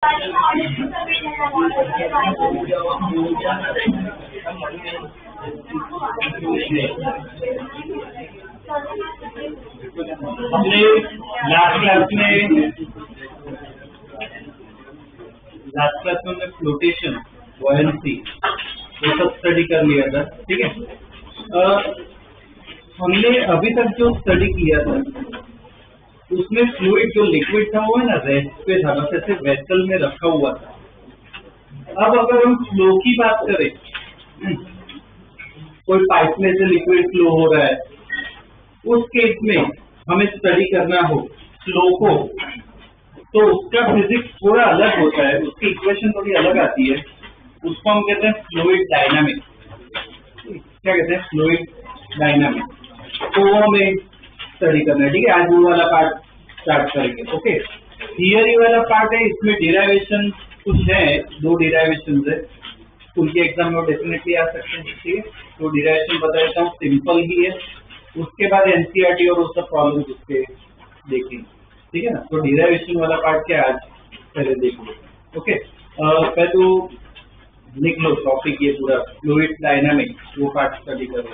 हमने last class में flotation, buoyancy वो सब स्टडी कर लिया था, ठीक है। हमने अभी तक जो स्टडी किया था उसमें फ्लूइड जो लिक्विड था वो है ना रेस्ट पे था, बस ऐसे वेसल में रखा हुआ था। अब अगर हम फ्लो की बात करें, कोई पाइप में से लिक्विड फ्लो हो रहा है, उस केस में हमें स्टडी करना हो फ्लो को, तो उसका फिजिक्स थोड़ा अलग होता है, उसकी इक्वेशन थोड़ी अलग आती है। उसको हम कहते हैं फ्लूइड डायनामिक्स। क्या कहते हैं? Fluid dynamics. तो वो हमें स्टडी करना है, ठीक है। आज वो वाला पार्ट स्टार्ट करेंगे, ओके। थियरी वाला पार्ट है, इसमें डिराइवेशन कुछ है, 2 डिराइवेशन है, उनके एग्जाम में डेफिनेटली आ सकते हैं, ठीक है। तो डिराइवेशन बता देता हूँ, सिंपल ही है। उसके बाद एनसीईआरटी और वो सब प्रॉब्लम उसके देखेंगे, ठीक है ना। तो डिराइवेशन वाला पार्ट क्या आज पहले देख लो, ओके। पहले तो लिख लो टॉपिक ये पूरा, फ्लूइड डायनामिक्स, वो पार्ट स्टडी करो।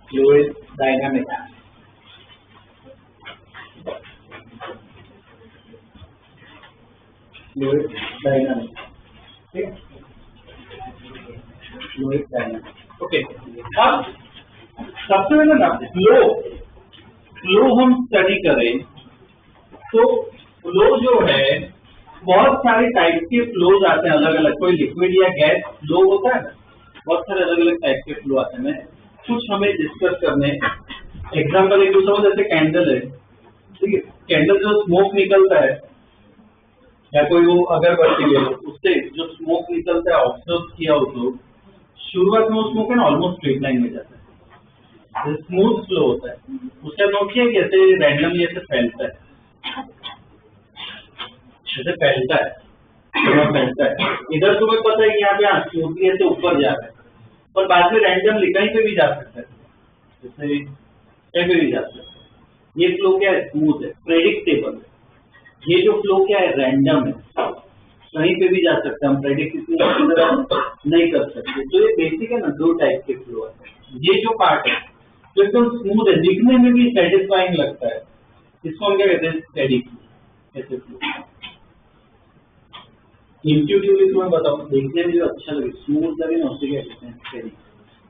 फ्लूइड डायनामिक्स, फ्लूइड डायनामिक्स, ठीक है। Fluid dynamics, okay. अब सबसे पहले ना फ्लो हम स्टडी करें तो फ्लो जो है, बहुत सारे टाइप के फ्लोज आते हैं अलग अलग। कोई लिक्विड या गैस फ्लो होता है ना, बहुत सारे अलग अलग टाइप के फ्लो आते हैं। कुछ हमें डिस्कस करने, एग्जाम्पल एक दूसरा, जैसे कैंडल है, ठीक है। कैंडल जो स्मोक निकलता है या कोई वो अगरबत्ती है, उससे जो स्मोक निकलता है, ऑब्जर्व किया हो तो शुरुआत में वो स्मोक है ना ऑलमोस्ट स्ट्रेट लाइन में जाता है, स्मूथ फ्लो होता है। उसका नोट किया कि ऐसे रैंडमली ऐसे फैलता है, ऐसे फैलता है। इधर तुम्हें पता है कि यहाँ पे स्मूथली ऐसे ऊपर जा रहा है, पर बाद में रैंडमली कहीं पे भी जा सकता है, जैसे कहीं पे भी जा सकता है। ये फ्लो क्या है? स्मूथ है, प्रेडिक्टेबल है। ये जो फ्लो क्या है? रैंडम है, कहीं पे भी जा सकता है, हम प्रेडिक्ट नहीं कर सकते। तो ये बेसिक है ना, 2 टाइप के फ्लो है। ये जो पार्ट है तो एकदम स्मूथ है, दिखने में भी सेटिस्फाइंग लगता है, इसको हम क्या कहते हैं? Steady flow. ऐसे फ्लो इंट्यूटिवली तुम्हें बताओ, देखने में जो अच्छा लगे, स्मूथ लगे ना, उसे क्या कहते हैं? स्टेडी।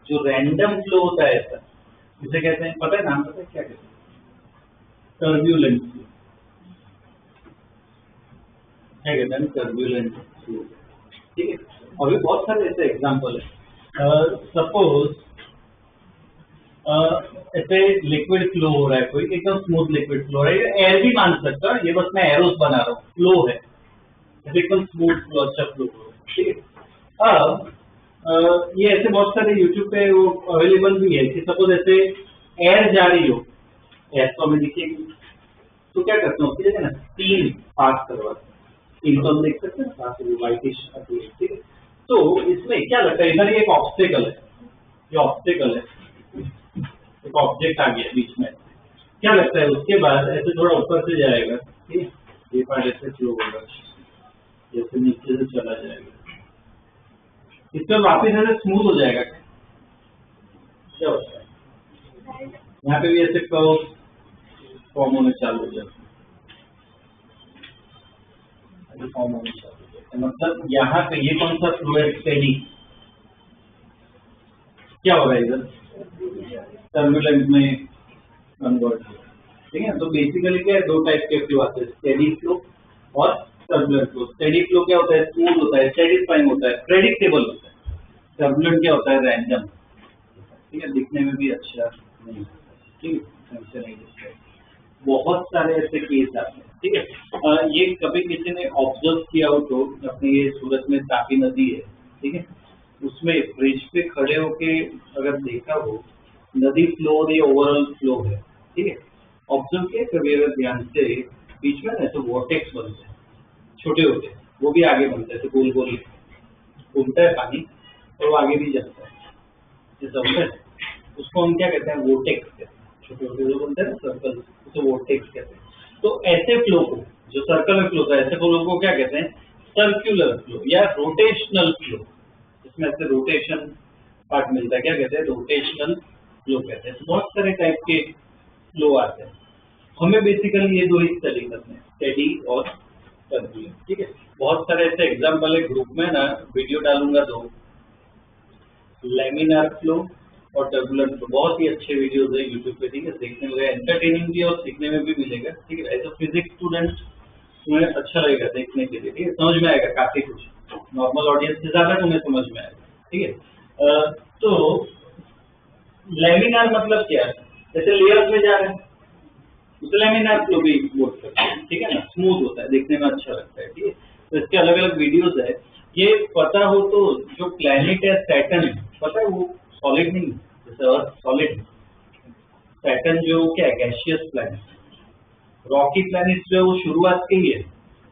जो रैंडम फ्लो होता है ऐसा, इसे कहते हैं, पता है नाम पता है क्या कहते हैं? Turbulent flow. क्या कहते हैं? टर्ब्यूलेंट फ्लो, ठीक है। अभी बहुत सारे ऐसे एग्जाम्पल है। सपोज ऐसे लिक्विड फ्लो हो रहा है, कोई एकदम स्मूथ लिक्विड फ्लो हो रहा है, एयर भी मान सकता है, ये बस मैं एरोस बना रहा हूँ, फ्लो है एकदम स्मूथ फ्लो, अच्छा फ्लो हो रहा है, ठीक है। अब ये ऐसे बहुत सारे यूट्यूब पे वो अवेलेबल भी है कि सपोज ऐसे एयर जा रही हो, एयर तो हमें दिखेगी, तो क्या करते हैं उसकी जगह ना स्टीम पास करवाते हैं। स्टीम तो हम देख सकते हैं व्हाइटिश, ठीक है। तो इसमें क्या लगता है, इधर ये एक ऑब्स्टेकल है, ये ऑब्स्टेकल है, एक ऑब्जेक्ट आ गया बीच में, क्या लगता है उसके बाद ऐसे थोड़ा ऊपर से जाएगा, ठीक है। ये पार्ट ऐसे फ्लो होगा, जैसे नीचे से चला जाएगा, इसमें वापस ऐसे स्मूथ हो जाएगा। क्या होता है? यहाँ पे भी ऐसे कर्व फॉर्म होने चालू हो जाता है, फॉर्म होने चालू हो जाता है। मतलब यहाँ पे ये कौन सा फ्लो है? स्टेडी। क्या होगा इधर? टर्बुलेंट में कन्वर्ट, ठीक है। तो बेसिकली क्या है, 2 टाइप के फ्लो आते हैं, स्टेडी फ्लो और टर्बुलेंट फ्लो। स्टेडी फ्लो क्या होता है? स्मूथ होता है, सेटिस्फाइंग होता है, प्रेडिक्टेबल होता है। टर्बुलेंट क्या होता है? रैंडम, ठीक है, दिखने में भी अच्छा नहीं होता, ठीक है, नहीं दिखता है। बहुत सारे ऐसे केस आते हैं, ठीक है। ये कभी किसी ने ऑब्जर्व किया हो तो, अपने ये सूरत में तापी नदी है, ठीक है, उसमें ब्रिज पे खड़े होके अगर देखा हो, नदी फ्लो और ये ओवरऑल फ्लो है, ठीक है। ऑब्जर्व किया कभी अगर ध्यान से, बीच में ना तो वॉर्टेक्स बनते हैं, छोटे होते हैं, वो भी आगे बनते हैं, तो गोल गोल घूमता है पानी और वो आगे भी जाता है, ये सब है। उसको हम क्या कहते हैं? वोर्टेक्स कहते हैं, छोटे छोटे जो बोलते हैं ना सर्कल, उसे वोर्टेक्स कहते हैं। तो ऐसे फ्लो को, जो सर्कल में फ्लो होता है, ऐसे फ्लो को क्या कहते हैं? सर्कुलर फ्लो या रोटेशनल फ्लो। इसमें ऐसे रोटेशन पार्ट मिलता है, क्या कहते हैं? रोटेशनल फ्लो कहते हैं। तो बहुत सारे टाइप के फ्लो आते हैं, हमें बेसिकली ये दो ही स्टडी करने हैं, स्टेडी और टर्बुलेंट, ठीक है। बहुत सारे ऐसे एग्जाम्पल है, ग्रुप में ना वीडियो डालूंगा दो, लैमिनार फ्लो और टर्बुलेंट फ्लो, बहुत ही अच्छे वीडियोस है यूट्यूब पे, ठीक है। देखने में एंटरटेनिंग भी और सीखने में भी मिलेगा, ठीक है। एज अ फिजिक्स स्टूडेंट तुम्हें अच्छा लगेगा देखने के लिए, ठीक है, समझ में आएगा काफी कुछ, नॉर्मल ऑडियंस से ज्यादा तुम्हें समझ में आएगा, ठीक है। तो लैमिनार मतलब क्या है? जैसे लेयर्स में जा रहे हैं, तो लैमिनार फ्लो भी बोल सकते हैं, ठीक है ना, स्मूथ होता है, देखने में अच्छा लगता है, ठीक है। तो इसके अलग अलग वीडियोस है। ये पता हो तो जो प्लैनेट है सैटर्न, पता है वो सॉलिड नहीं है, जैसे अर्थ सॉलिड, सैटर्न जो क्या है? Gaseous planet. रॉकी प्लैनेट जो है वो शुरुआत के ही है,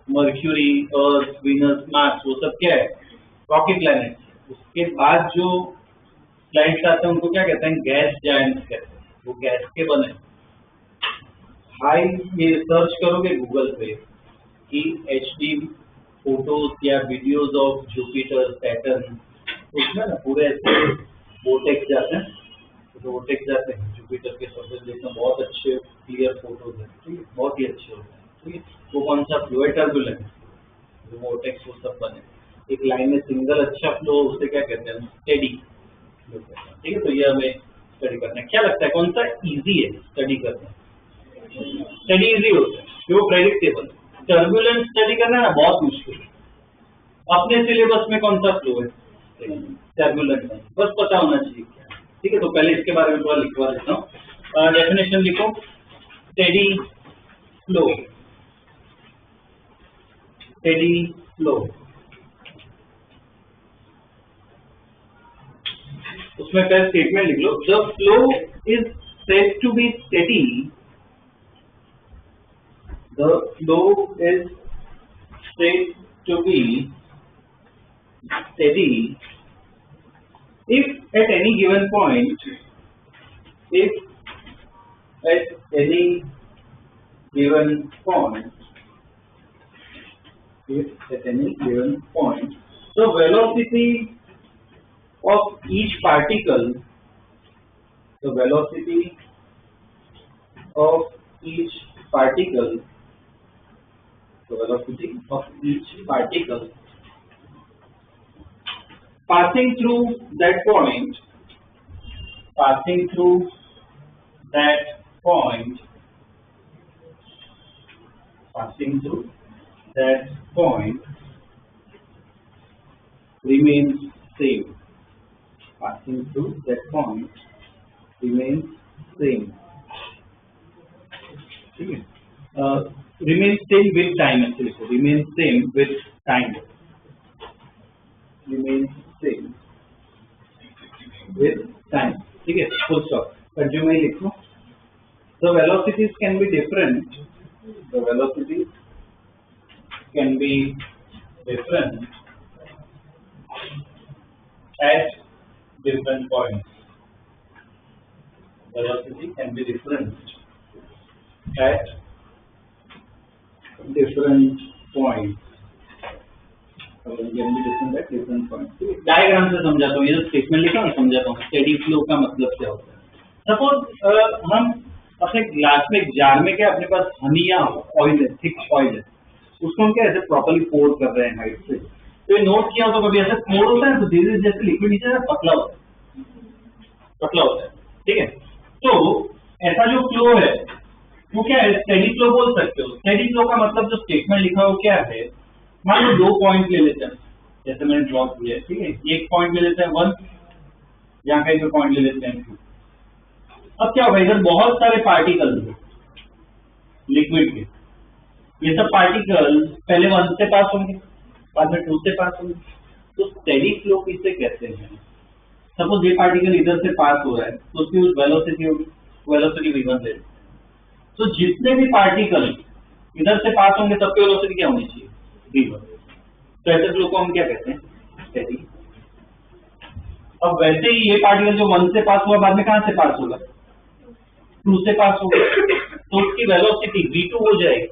मर्क्यूरी, अर्थ, वीनस, मार्स, वो सब क्या है? Rocky planet. उसके बाद जो प्लैनेट्स आते हैं उनको क्या कहते हैं? गैस जायंट्स कहते हैं, वो गैस के बने। हाई ये सर्च करोगे गूगल पे कि HD फोटोज या वीडियोज ऑफ जुपिटर, सैटर्न, उसमें ना पूरे ऐसे वोर्टेक्स जाते हैं, तो वोर्टेक्स जाते हैं जुपिटर के सरफेस, देखना बहुत अच्छे क्लियर फोटोज है, ठीक है, बहुत ही अच्छे होते हैं, ठीक है। वो कौन सा फ्लो है? टर्बुलेंट, जो वोर्टेक्स वो सब बने एक लाइन में सिंगल अच्छा फ्लो, उसे क्या कहते हैं? स्टेडी फ्लो कहते हैं, ठीक है। तो ये हमें स्टडी करना है। क्या लगता है कौन सा इजी है स्टडी करना? स्टडी इजी होता है, जो प्रेडिक्टेबल। टर्बुलेंट स्टडी करना है ना, बहुत मुश्किल है। अपने सिलेबस में कौन सा फ्लो है? टर्बुलेंट में, बस पता होना चाहिए क्या, ठीक है। तो पहले इसके बारे में थोड़ा लिखवा देता हूँ, डेफिनेशन लिखो। स्टेडी फ्लो, स्टेडी फ्लो, उसमें पहले स्टेटमेंट लिख लो, the flow is said to be steady, the flow is said to be steady if at any given point, if at any given point, if at any given point the velocity of each particle, the velocity of each particle, the velocity of each particle passing through that point, passing through that point, passing through that point remains same, passing through that point remains same, ठीक है। remains same with time, actually, so remains same with time, remains same with time, ठीक है, full stop। Continue में लिखो, the velocities can be different, the velocities can be different at different points, velocity can be different at different points, can be different at different points। Diagram से समझाता हूँ, ये जो statement लिखा ना समझाता हूँ, स्टेडी फ्लो का मतलब क्या होता है। सपोज हम अपने ग्लास में, जार में क्या अपने पास हनी या ऑयल है, थिक ऑयल है, उसको हम क्या ऐसे प्रॉपर्ली पोर कर रहे हैं हाइट से, तो ये नोट किया तो कभी ऐसे पोर होता है तो धीरे धीरे जैसे लिक्विड नीचे पतला होता है, पतला होता है, ठीक है। तो ऐसा जो फ्लो है वो क्या है? स्टेडी फ्लो बोल सकते हो। स्टेडी फ्लो का मतलब जो स्टेटमेंट लिखा हो क्या है? मान लो दो पॉइंट ले लेते हैं, जैसे मैंने ड्रॉ किया है, ठीक है, एक पॉइंट ले लेते हैं 1, यहाँ कहीं पे पॉइंट ले लेते हैं 2। अब क्या होगा? इधर बहुत सारे पार्टिकल लिक्विड के, ये सब पार्टिकल पहले 1 से पास होंगे, बाद में 2 से पास होंगे, तो स्टेडी फ्लो किसे कहते हैं? सपोज ये पार्टिकल इधर से पास हो रहा है तो उसकी वेलोसिटी होगी, वेलोसिटी v1 ले। तो जितने भी पार्टिकल इधर से पास होंगे सबकी वेलोसिटी क्या होनी चाहिए? v1। तो ऐसे फ्लो को हम क्या कहते हैं? स्टेडी। अब वैसे ही ये पार्टिकल जो 1 से पास हुआ बाद में कहां से पास होगा? 2 से पास हो गया तो उसकी वेलोसिटी v2 हो जाएगी।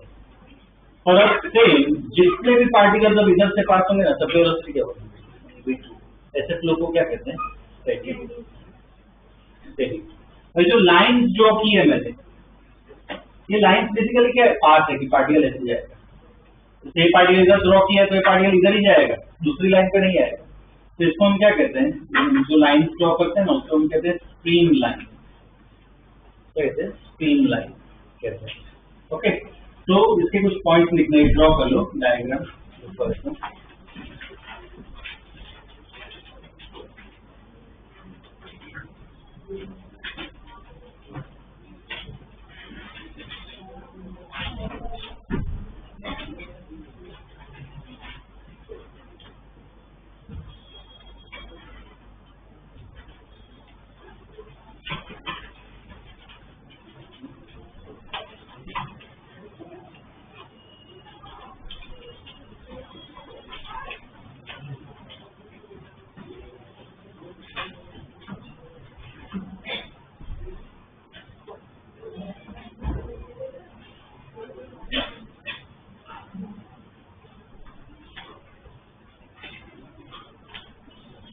और अब सेम जितने भी पार्टिकल जब इधर से पास होंगे ना सबकी वेलोसिटी क्या होगी v2। ऐसे फ्लो को क्या कहते हैं? स्टेडी। और जो लाइन ड्रॉ की है मैंने, ये लाइन बेसिकली क्या है? पाथ है कि पार्टिकल ऐसे जाएगा। ये पार्टिकल इधर ड्रॉ किया है तो ये पार्टिकल इधर ही जाएगा, दूसरी लाइन पे नहीं आएगा। तो इसको हम क्या कहते हैं? जो लाइन ड्रॉ करते हैं ना उसको हम कहते हैं स्ट्रीम लाइन। कहते हैं स्ट्रीम लाइन कहते हैं। ओके, तो इसके कुछ पॉइंट्स लिखने ड्रॉ कर लो डायग्राम।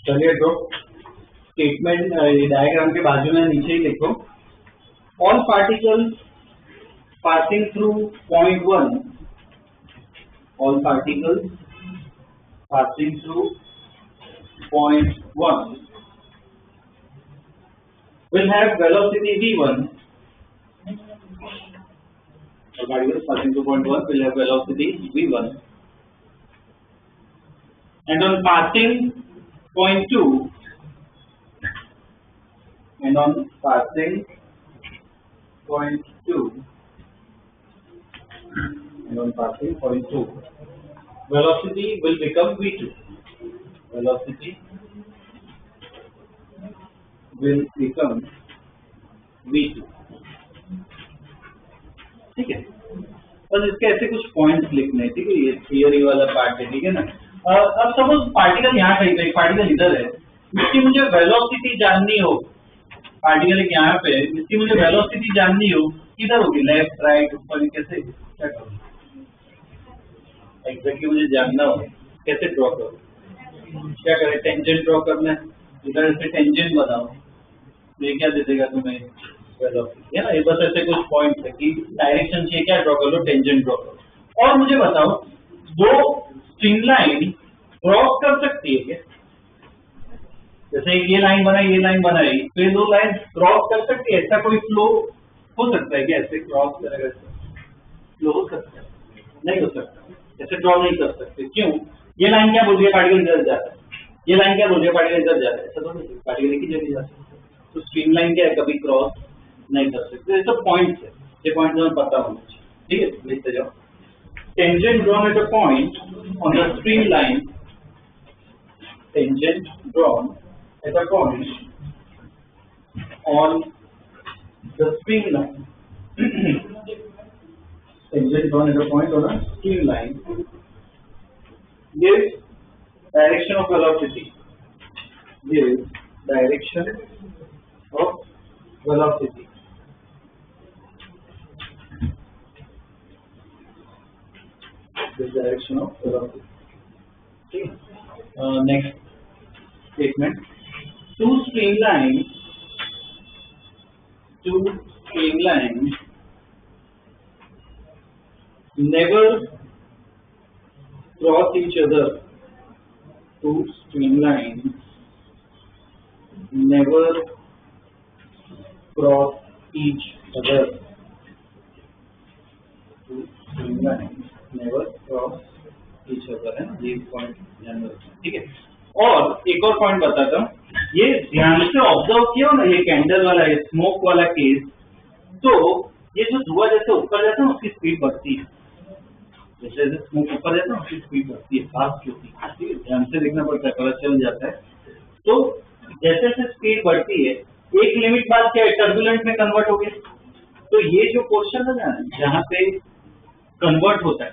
चलिए ड्रॉ स्टेटमेंट डायग्राम के बाजू में नीचे ही लिखो, all particles passing through point 1, all particles passing through point 1 will have velocity v1, all particles passing through point 1 will have velocity v1, and on passing point 2 and on passing point 2 and on passing point 2 velocity will become v2, velocity will become v2। ठीक है, बस इसके ऐसे कुछ points लिखने हैं। ठीक है, ये थियरी वाला पार्ट है। ठीक है ना, अब सपोज पार्टिकल यहाँ कहीं पे, एक पार्टिकल इधर है, इसकी मुझे वेलोसिटी जाननी हो। पार्टिकल एक यहाँ पे, इसकी मुझे वेलोसिटी जाननी हो, किधर होगी? लेफ्ट, राइट, ऊपर, कैसे क्या करूँ? एग्जैक्टली मुझे जानना हो, कैसे ड्रॉ करूँ? क्या करें? टेंजेंट ड्रॉ करना है, इधर से टेंजेंट बनाओ, ये क्या दे देगा तुम्हें? वेलोसिटी है ना। ये बस ऐसे कुछ पॉइंट है कि डायरेक्शन चाहिए, क्या ड्रॉ कर लो? टेंजेंट ड्रॉ करो। और मुझे बताओ, दो स्ट्रिंग लाइन क्रॉस कर सकती है क्या? जैसे ये लाइन बनाई, ये लाइन बनाई, तो ये दो लाइन क्रॉस कर सकती है? ऐसा कोई फ्लो हो सकता है क्या? ऐसे क्रॉस करेगा फ्लो हो सकता है? नहीं हो सकता, ऐसे ड्रॉ नहीं कर सकते। क्यों? ये लाइन क्या बोल रही है? पार्टिकल इधर जाता है। ये लाइन क्या बोल रही है? पार्टिकल इधर जाता है। ऐसा तो नहीं, पार्टिकल एक ही जगह जाता है। तो स्ट्रीम लाइन क्या है? कभी क्रॉस नहीं कर सकते। ये सब पॉइंट्स है, ये पॉइंट्स हमें पता होना चाहिए। ठीक है, लिखते जाओ। Tangent drawn at a point on the streamline, tangent drawn at a point on the streamline, tangent drawn at a point on a streamline gives direction of velocity, gives direction of velocity. This direction of velocity. Okay. Next statement. Two streamlines never cross each other. Two streamlines never cross each other. Two streamlines never cross each other है ना, ये point ध्यान रखना। ठीक है, और एक और पॉइंट बताता हूँ, ये ध्यान से ऑब्जर्व किया ना, ये कैंडल वाला, ये स्मोक वाला केस, तो ये जो धुआं जैसे ऊपर जाता है उसकी स्पीड बढ़ती है। जैसे जैसे स्मोक ऊपर जाता है उसकी स्पीड बढ़ती है, फास्ट होती है। ठीक है, ध्यान से देखना पड़ता है, पता चल जाता है। तो जैसे जैसे स्पीड बढ़ती है, एक लिमिट बाद क्या है? टर्बुलेंट में कन्वर्ट हो गया। तो ये जो पोर्शन है ना, जहाँ पे कन्वर्ट होता है,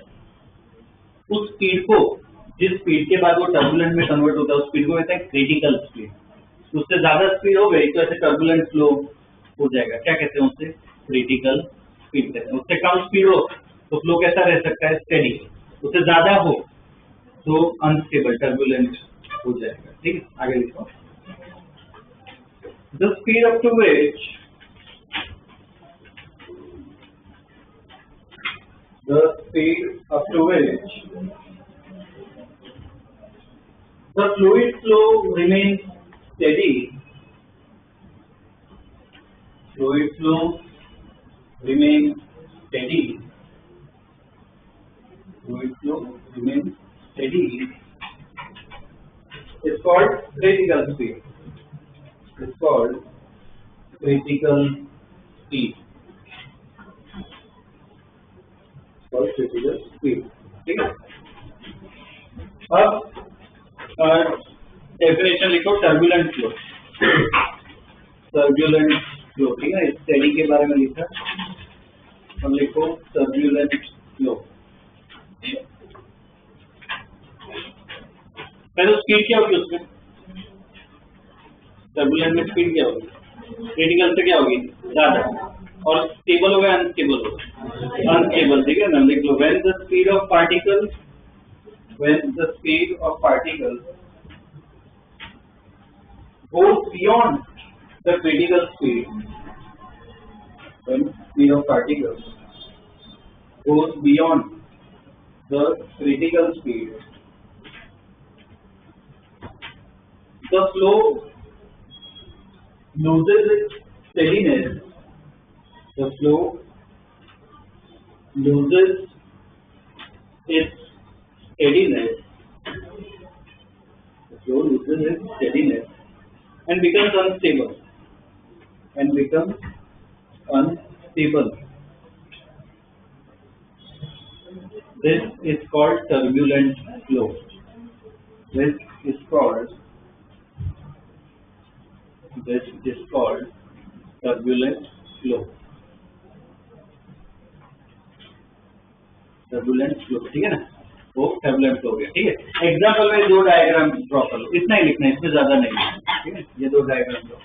उस स्पीड को, जिस स्पीड के बाद वो टर्बुलेंट में कन्वर्ट होता है, उस स्पीड को कहते हैं क्रिटिकल स्पीड। उससे ज्यादा स्पीड हो गई तो ऐसे टर्बुलेंट फ्लो हो जाएगा। क्या कहते हैं उसे? क्रिटिकल स्पीड कहते हैं। उससे कम स्पीड हो तो फ्लो कैसा रह सकता है, स्टेडी। उससे ज्यादा हो तो अनस्टेबल, टर्बुलेंट हो जाएगा। ठीक है, आगे लिखो। The speed up to which the fluid flow remains steady. Fluid flow remains steady. Fluid flow remains steady. It's called critical speed. It's called critical speed. Critical speed. ठीक है। अब डेफिनेशन लिखो, टर्बुलेंट फ्लो। टर्बुलेंट फ्लो, ठीक है, steady के बारे में लिखा। अब लिखो टर्बुलेंट फ्लो। पहले स्पीड क्या होगी उसमें, टर्बुलेंट में स्पीड क्या होगी, क्रिटिकल से क्या होगी, ज्यादा, और स्टेबल होगा अनस्टेबल होगा, अनस्टेबल। ठीक है ना, लिख लो। When the speed of particle goes beyond the critical speed, when speed of particles goes beyond the critical speed, the flow loses its steadiness. The flow loses its steadiness. The flow loses its steadiness and becomes unstable. This is called turbulent flow. This is called turbulent flow. Turbulent flow, ठीक है ना, वो turbulent flow हो गया। ठीक है, example में दो डायग्राम ड्रॉ कर लो, इतना ही लिखना है, इसमें ज्यादा नहीं है। ठीक है, ये दो डायग्राम ड्रॉ।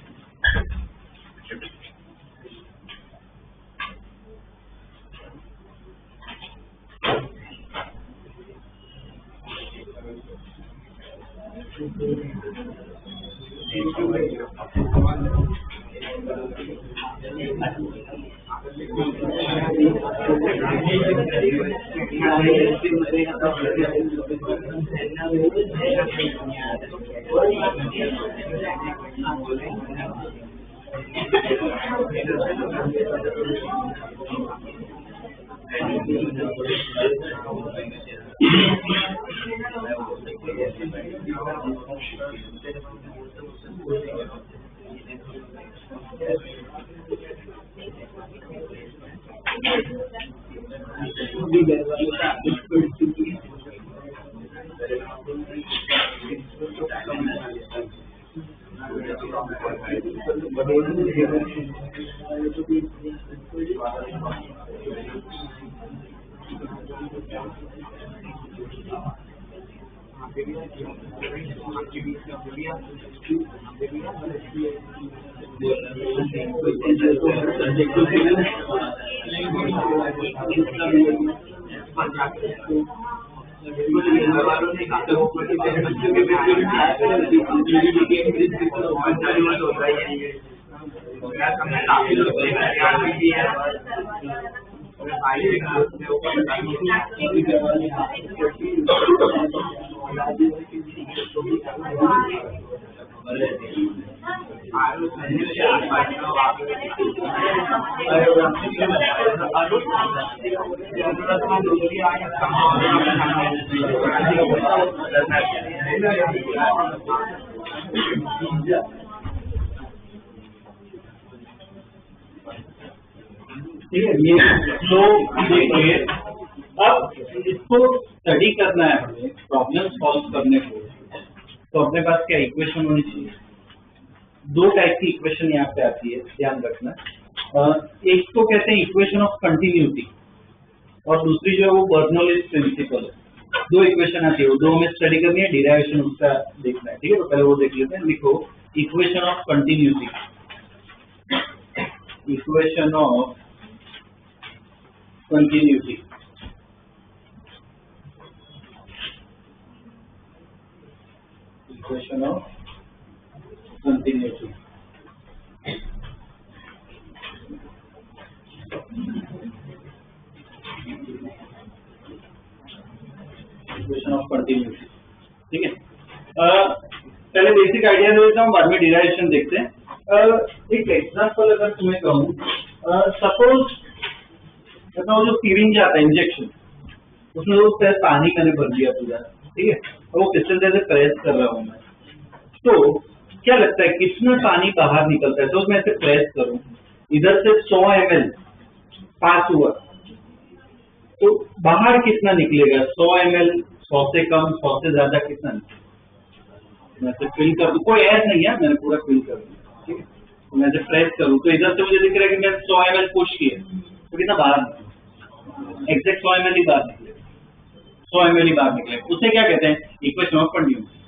ठीक है, ये फ्लो देखिए। अब इसको स्टडी करना है हमें, प्रॉब्लम सॉल्व करने को, तो अपने पास क्या इक्वेशन होनी चाहिए। दो टाइप की इक्वेशन यहाँ पे आती है, ध्यान रखना। एक तो कहते हैं इक्वेशन ऑफ कंटिन्यूटी, और दूसरी जो है वो बर्नौलीज प्रिंसिपल है। दो इक्वेशन आती है, वो दो हमें स्टडी करनी है, डिराइवेशन उसका देखना है। ठीक है, तो पहले वो देख लेते हैं। लिखो equation of continuity, equation of continuity. Equation of continuity. Equation of continuity. ठीक है, पहले बेसिक आइडिया देता हूँ, बाद में डिराइवेशन देखते हैं। एक एग्जांपल अगर तुम्हें कहूँ, सपोज वो जो सिरिंज आता है इंजेक्शन, उसमें वो पानी मैंने भर दिया पूरा, ठीक है, वो पिस्टन से प्रेस कर रहा हूँ मैं, तो क्या लगता है कितना पानी बाहर निकलता है? तो मैं इसे प्रेस करूँ, इधर से 100 ml पास हुआ, तो बाहर कितना निकलेगा? 100 ml, 100 से कम, 100 से ज्यादा, कितना निकलेगा? मैं इसे फिल कर दूं, कोई ऐड नहीं है, मैंने पूरा फिल कर दिया, ठीक है, तो मैं इसे प्रेस करूँ तो इधर से मुझे दिख रहा है कि मैं 100 ml पुश किया, तो कितना बाहर निकलेगा? एग्जैक्ट 100 ml ही बाहर निकलेगा, 100 ml ही बाहर निकलेगा। उसे क्या कहते हैं? Equation of continuity.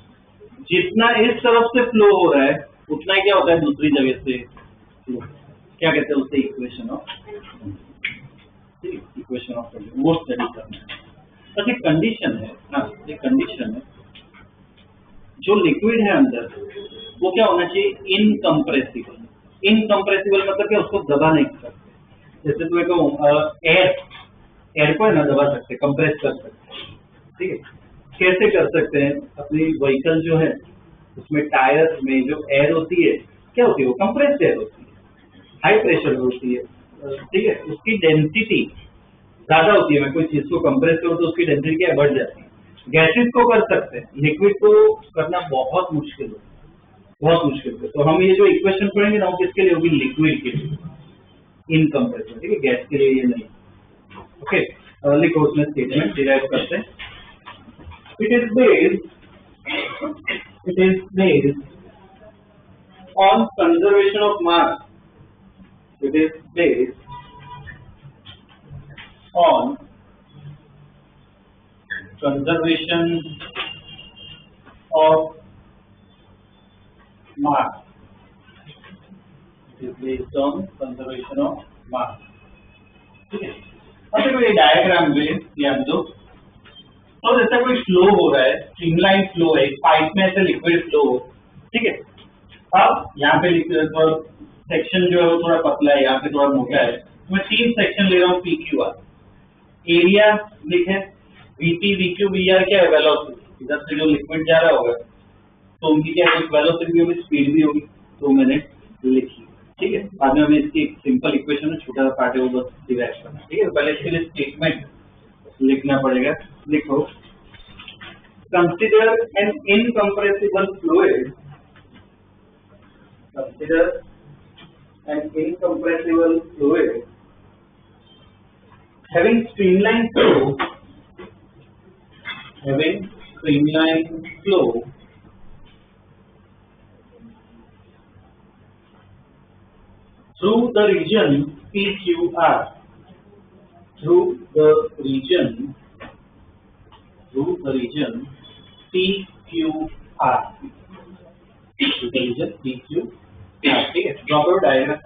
जितना इस तरफ से फ्लो हो रहा है उतना ही क्या होता है दूसरी जगह से फ्लो, क्या कहते हैं उसे? Equation of continuity. वो स्टडी करना है। बस एक कंडीशन है ना, एक कंडीशन है, जो लिक्विड है अंदर वो क्या होना चाहिए? इनकम्प्रेसिबल। इनकम्प्रेसिबल मतलब क्या? उसको दबा नहीं सकते। जैसे तुम्हें कहूँ एयर को है ना दबा सकते, कंप्रेस कर सकते, ठीक है। कैसे कर सकते हैं? अपनी व्हीकल जो है उसमें टायर में जो एयर होती है क्या होती है? वो कंप्रेस्ड एयर होती है, हाई प्रेशर होती है, ठीक है, उसकी डेंसिटी ज्यादा होती है। मैं कोई चीज को कंप्रेस करूँ तो उसकी डेंसिटी क्या बढ़ जाती है। गैसेस को कर सकते हैं, लिक्विड को करना बहुत मुश्किल है, बहुत मुश्किल है। तो हम ये जो इक्वेशन पढ़ेंगे ना वो किसके लिए होगी? लिक्विड के लिए, इनकम्प्रेसिबल, ठीक है, गैस के लिए ये नहीं। ओके, लिखो उसमें स्टेटमेंट डिराइव करते हैं। It is based on conservation of mass. It is based on conservation of mass. It is based on conservation of mass. ठीक है, अब देखो ये डायग्राम में ध्यान दो। तो जैसा कोई फ्लो हो रहा है, स्ट्रीमलाइन फ्लो है, पाइप में ऐसे लिक्विड फ्लो, ठीक है। अब यहाँ पे सेक्शन जो है वो थोड़ा पतला है, यहाँ पे थोड़ा मोटा है, तो मैं 3 सेक्शन ले रहा हूँ PQR। एरिया लिखे, VP, VQ, VR क्या है? वेलोसिटी। इधर से जो लिक्विड जा रहा होगा तो उनकी क्या है? वेलोसिटी भी होगी, स्पीड भी होगी, तो मैंने लिखी, ठीक है। बाद में हमें इसकी सिंपल इक्वेशन में छोटा सा पार्ट है वो बस डिराइव करना, ठीक है। पहले इसके लिए स्टेटमेंट लिखना पड़ेगा। लिखो, consider N incompressible fluid, consider N incompressible fluid having streamline flow, having streamline flow through the region PQR, through the region PQR, ठीक है। ड्रॉ करो डायग्राम।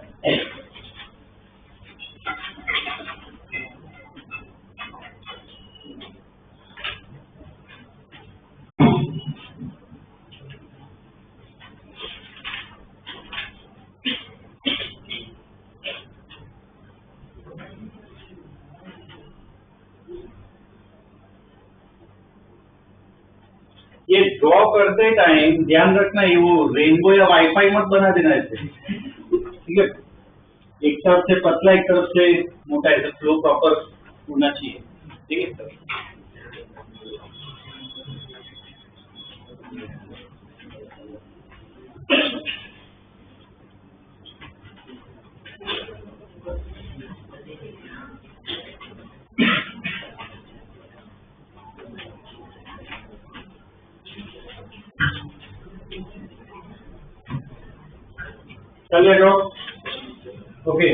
ये ड्रॉ करते टाइम ध्यान रखना, ये वो रेनबो या वाईफाई मत बना देना ऐसे, ठीक है। एक तरफ से पतला, एक तरफ से मोटा, ऐसे फ्लो प्रॉपर होना चाहिए, ठीक है। चलिए ओके,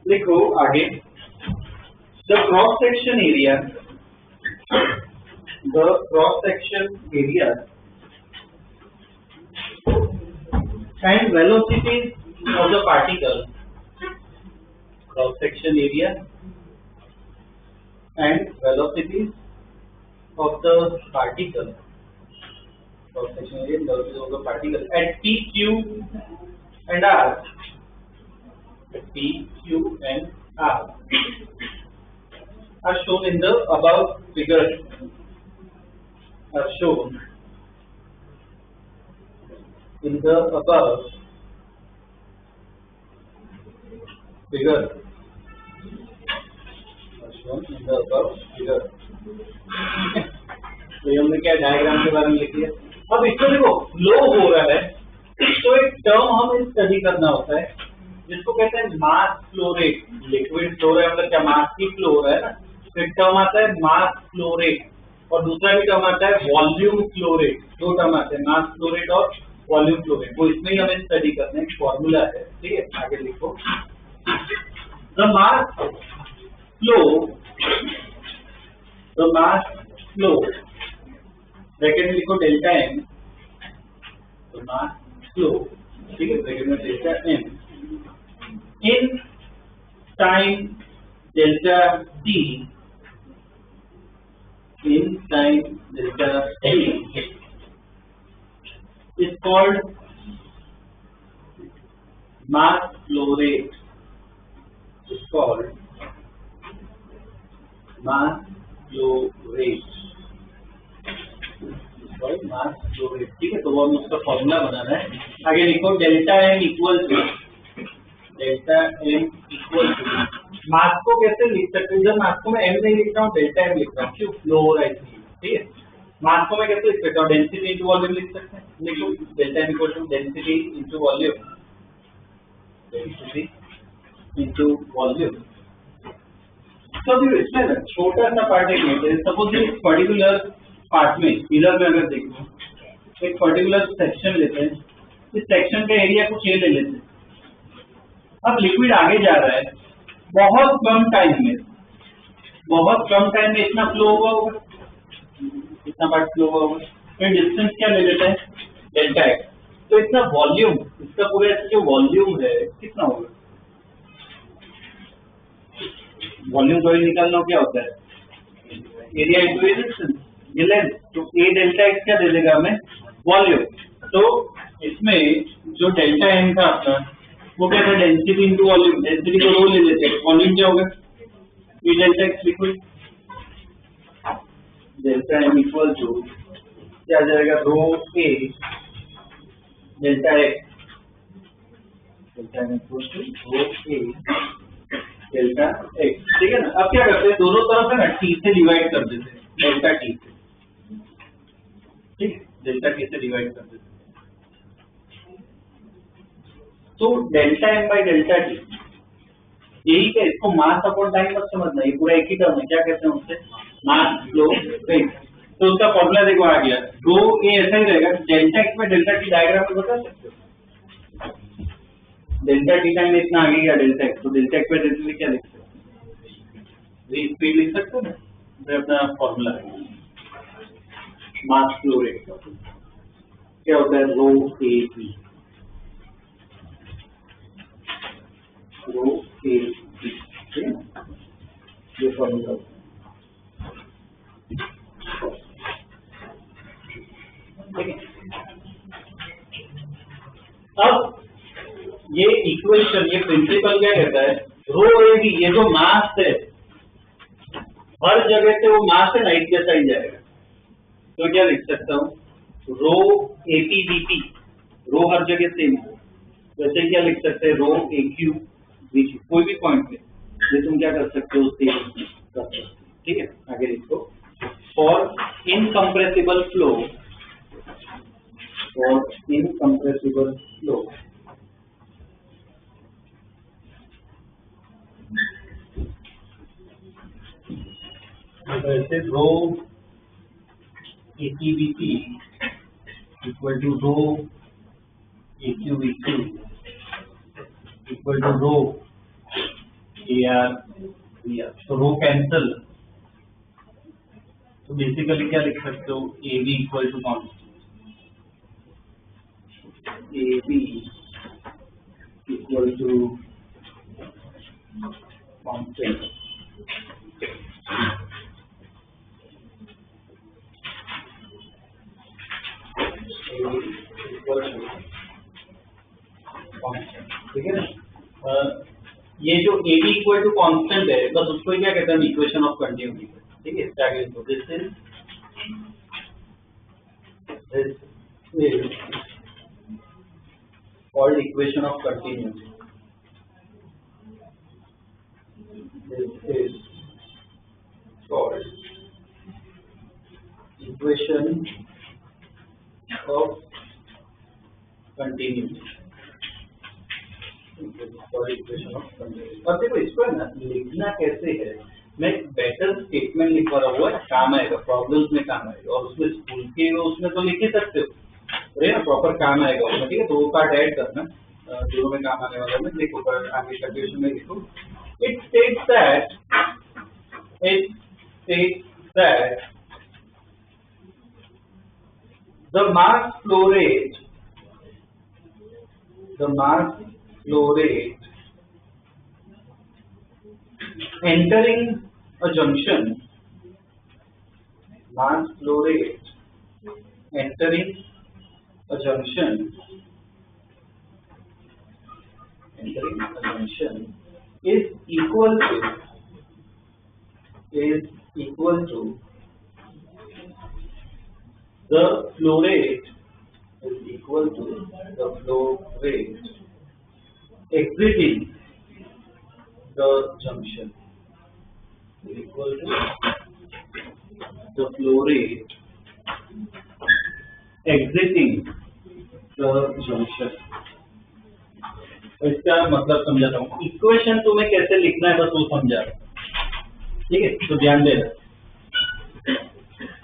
लिखो आगे। The cross section area and velocities of the particle cross section area and velocities of the particle, cross section area, velocity of the particle at p, q and r, at p, q and r are shown in the above figure, are shown in the above figure, are shown in the above figure. तो हमने क्या diagram के बारे में लिखी है। अब इसमें देखो फ्लो हो रहा है, तो एक टर्म हमें स्टडी करना होता है जिसको कहते हैं mass flow rate. Liquid flow रहा है मतलब क्या, मास की फ्लो हो रहा है ना, तो एक टर्म आता है मास फ्लो रेट और दूसरा भी टर्म आता है वॉल्यूम फ्लो रेट। दो टर्म आते हैं, मास फ्लो रेट और वॉल्यूम फ्लो रेट, वो इसमें ही हमें स्टडी करना है। एक फॉर्मूला है, ठीक है, आगे लिखो। द मास फ्लो ब्रैकेट में लिखो डेल्टा एम, तो मास फ्लो, ठीक है, ब्रैकेट में delta M in time delta T, in time delta T is called mass flow rate, is called mass flow rate, mass flow rate, ठीक है। तो वो हमें उसका फॉर्मूला बनाना है। आगे लिखो delta M equal to mass को कैसे लिख सकते हैं, जब मास को मैं एम नहीं लिख रहा हूँ डेल्टा एम लिख रहा हूँ, क्यों, फ्लो हो रहा है इसलिए, ठीक है। मास को मैं कैसे लिख सकता हूँ, डेंसिटी इंटू वॉल्यूम लिख सकते हैं। लिखो delta M equal to density into volume, density into volume. तो इसमें छोटा सा पार्ट एक लेते हैं। सपोज इस पर्टिकुलर पार्ट में, इधर में अगर देखो, एक पर्टिकुलर सेक्शन लेते हैं, इस सेक्शन का एरिया कुछ ये ले लेते हैं। अब लिक्विड आगे जा रहा है, बहुत कम टाइम में इतना फ्लो हुआ होगा, इतना पार्ट फ्लो हुआ होगा। फिर डिस्टेंस क्या ले लेते हैं, डेल्टा एक्स। तो इतना वॉल्यूम, इसका पूरा जो वॉल्यूम है कितना होगा, वॉल्यूम को निकालना क्या होता है, एरिया इंटू डिस्टेंस, ये लेंथ। तो ए डेल्टा एक्स क्या दे देगा हमें, वॉल्यूम। तो इसमें जो डेल्टा एम था अपना, वो क्या था, डेंसिटी इंटू वॉल्यूम। डेंसिटी को रो ले लेते हैं, वॉल्यूम क्या होगा, A delta x liquid, delta M equal to क्या आ जाएगा, rho A delta x, delta M equal to rho A delta x, ठीक है ना। अब क्या करते हैं, दोनों तरफ है ना टी से डिवाइड कर देते हैं, डेल्टा टी से, ठीक है, डेल्टा टी से डिवाइड कर देते हैं। तो delta M by delta T, यही क्या, इसको मास अपॉन टाइम मत समझना, ये पूरा एक ही टर्म है। क्या कहते हैं उससे, मास फ्लो रेट। तो उसका फॉर्मूला देखो आ गया, रो ए ऐसा ही रहेगा। डेल्टा एक्स में डेल्टा टी डायग्राम में बता सकते हो, डेल्टा टी टाइम में इतना आगे गया डेल्टा एक्स, तो डेल्टा एक्स में डेल्टा क्या लिख सकते हो, स्पीड लिख सकते हो ना। तो अपना फॉर्मूला है मास फ्लो रेट का, क्या होता है, रो A P, row A P, ठीक है, ये फॉर्मूला। ठीक है, अब ये इक्वेशन, ये प्रिंसिपल क्या कहता है, रो ए बी, ये जो मास है हर जगह से वो मास है ना एक जैसा ही जाएगा। तो क्या लिख सकता हूँ, रो ए पी बी पी, रो हर जगह सेम है, वैसे क्या लिख सकते हैं, रो ए क्यू बी क्यू, कोई भी पॉइंट में ये तुम क्या कर सकते हो, सेम कर सकते हो, ठीक है। आगे लिखो, for incompressible flow, for incompressible flow वैसे rho A P B P equal to rho A Q B Q equal to rho A R B R. तो रो कैंसल, तो बेसिकली क्या लिख सकते हो, ए बी इक्वल टू कौन, A B equal to constant ठीक है ना। ये जो AB इक्वल टू कांस्टेंट है बस उसको क्या कहते हैं इक्वेशन ऑफ कंटिन्यूटी। ठीक है, this is called equation of continuity. This is called equation of continuity. अब देखो इसको है ना लिखना कैसे है, मैं बेटर स्टेटमेंट लिख रहा हुआ काम आएगा, प्रॉब्लम्स में काम आएगा, और उसमें स्कूल के उसमें तो लिख ही सकते हो ना, प्रॉपर काम आएगा उसमें। ठीक है, 2 पार्ट ऐड करना, दोनों में काम आने वाला में देखो, पर आगे कंटिन्यूएशन में लिखो। It states that the mass flow rate entering a junction, mass flow rate entering a junction is equal to the flow rate exiting the junction, equal to the flow rate exiting the junction। इसका मतलब समझाता हूँ, equation तुम्हें कैसे लिखना है बस वो समझा। ठीक है, तो ध्यान देना।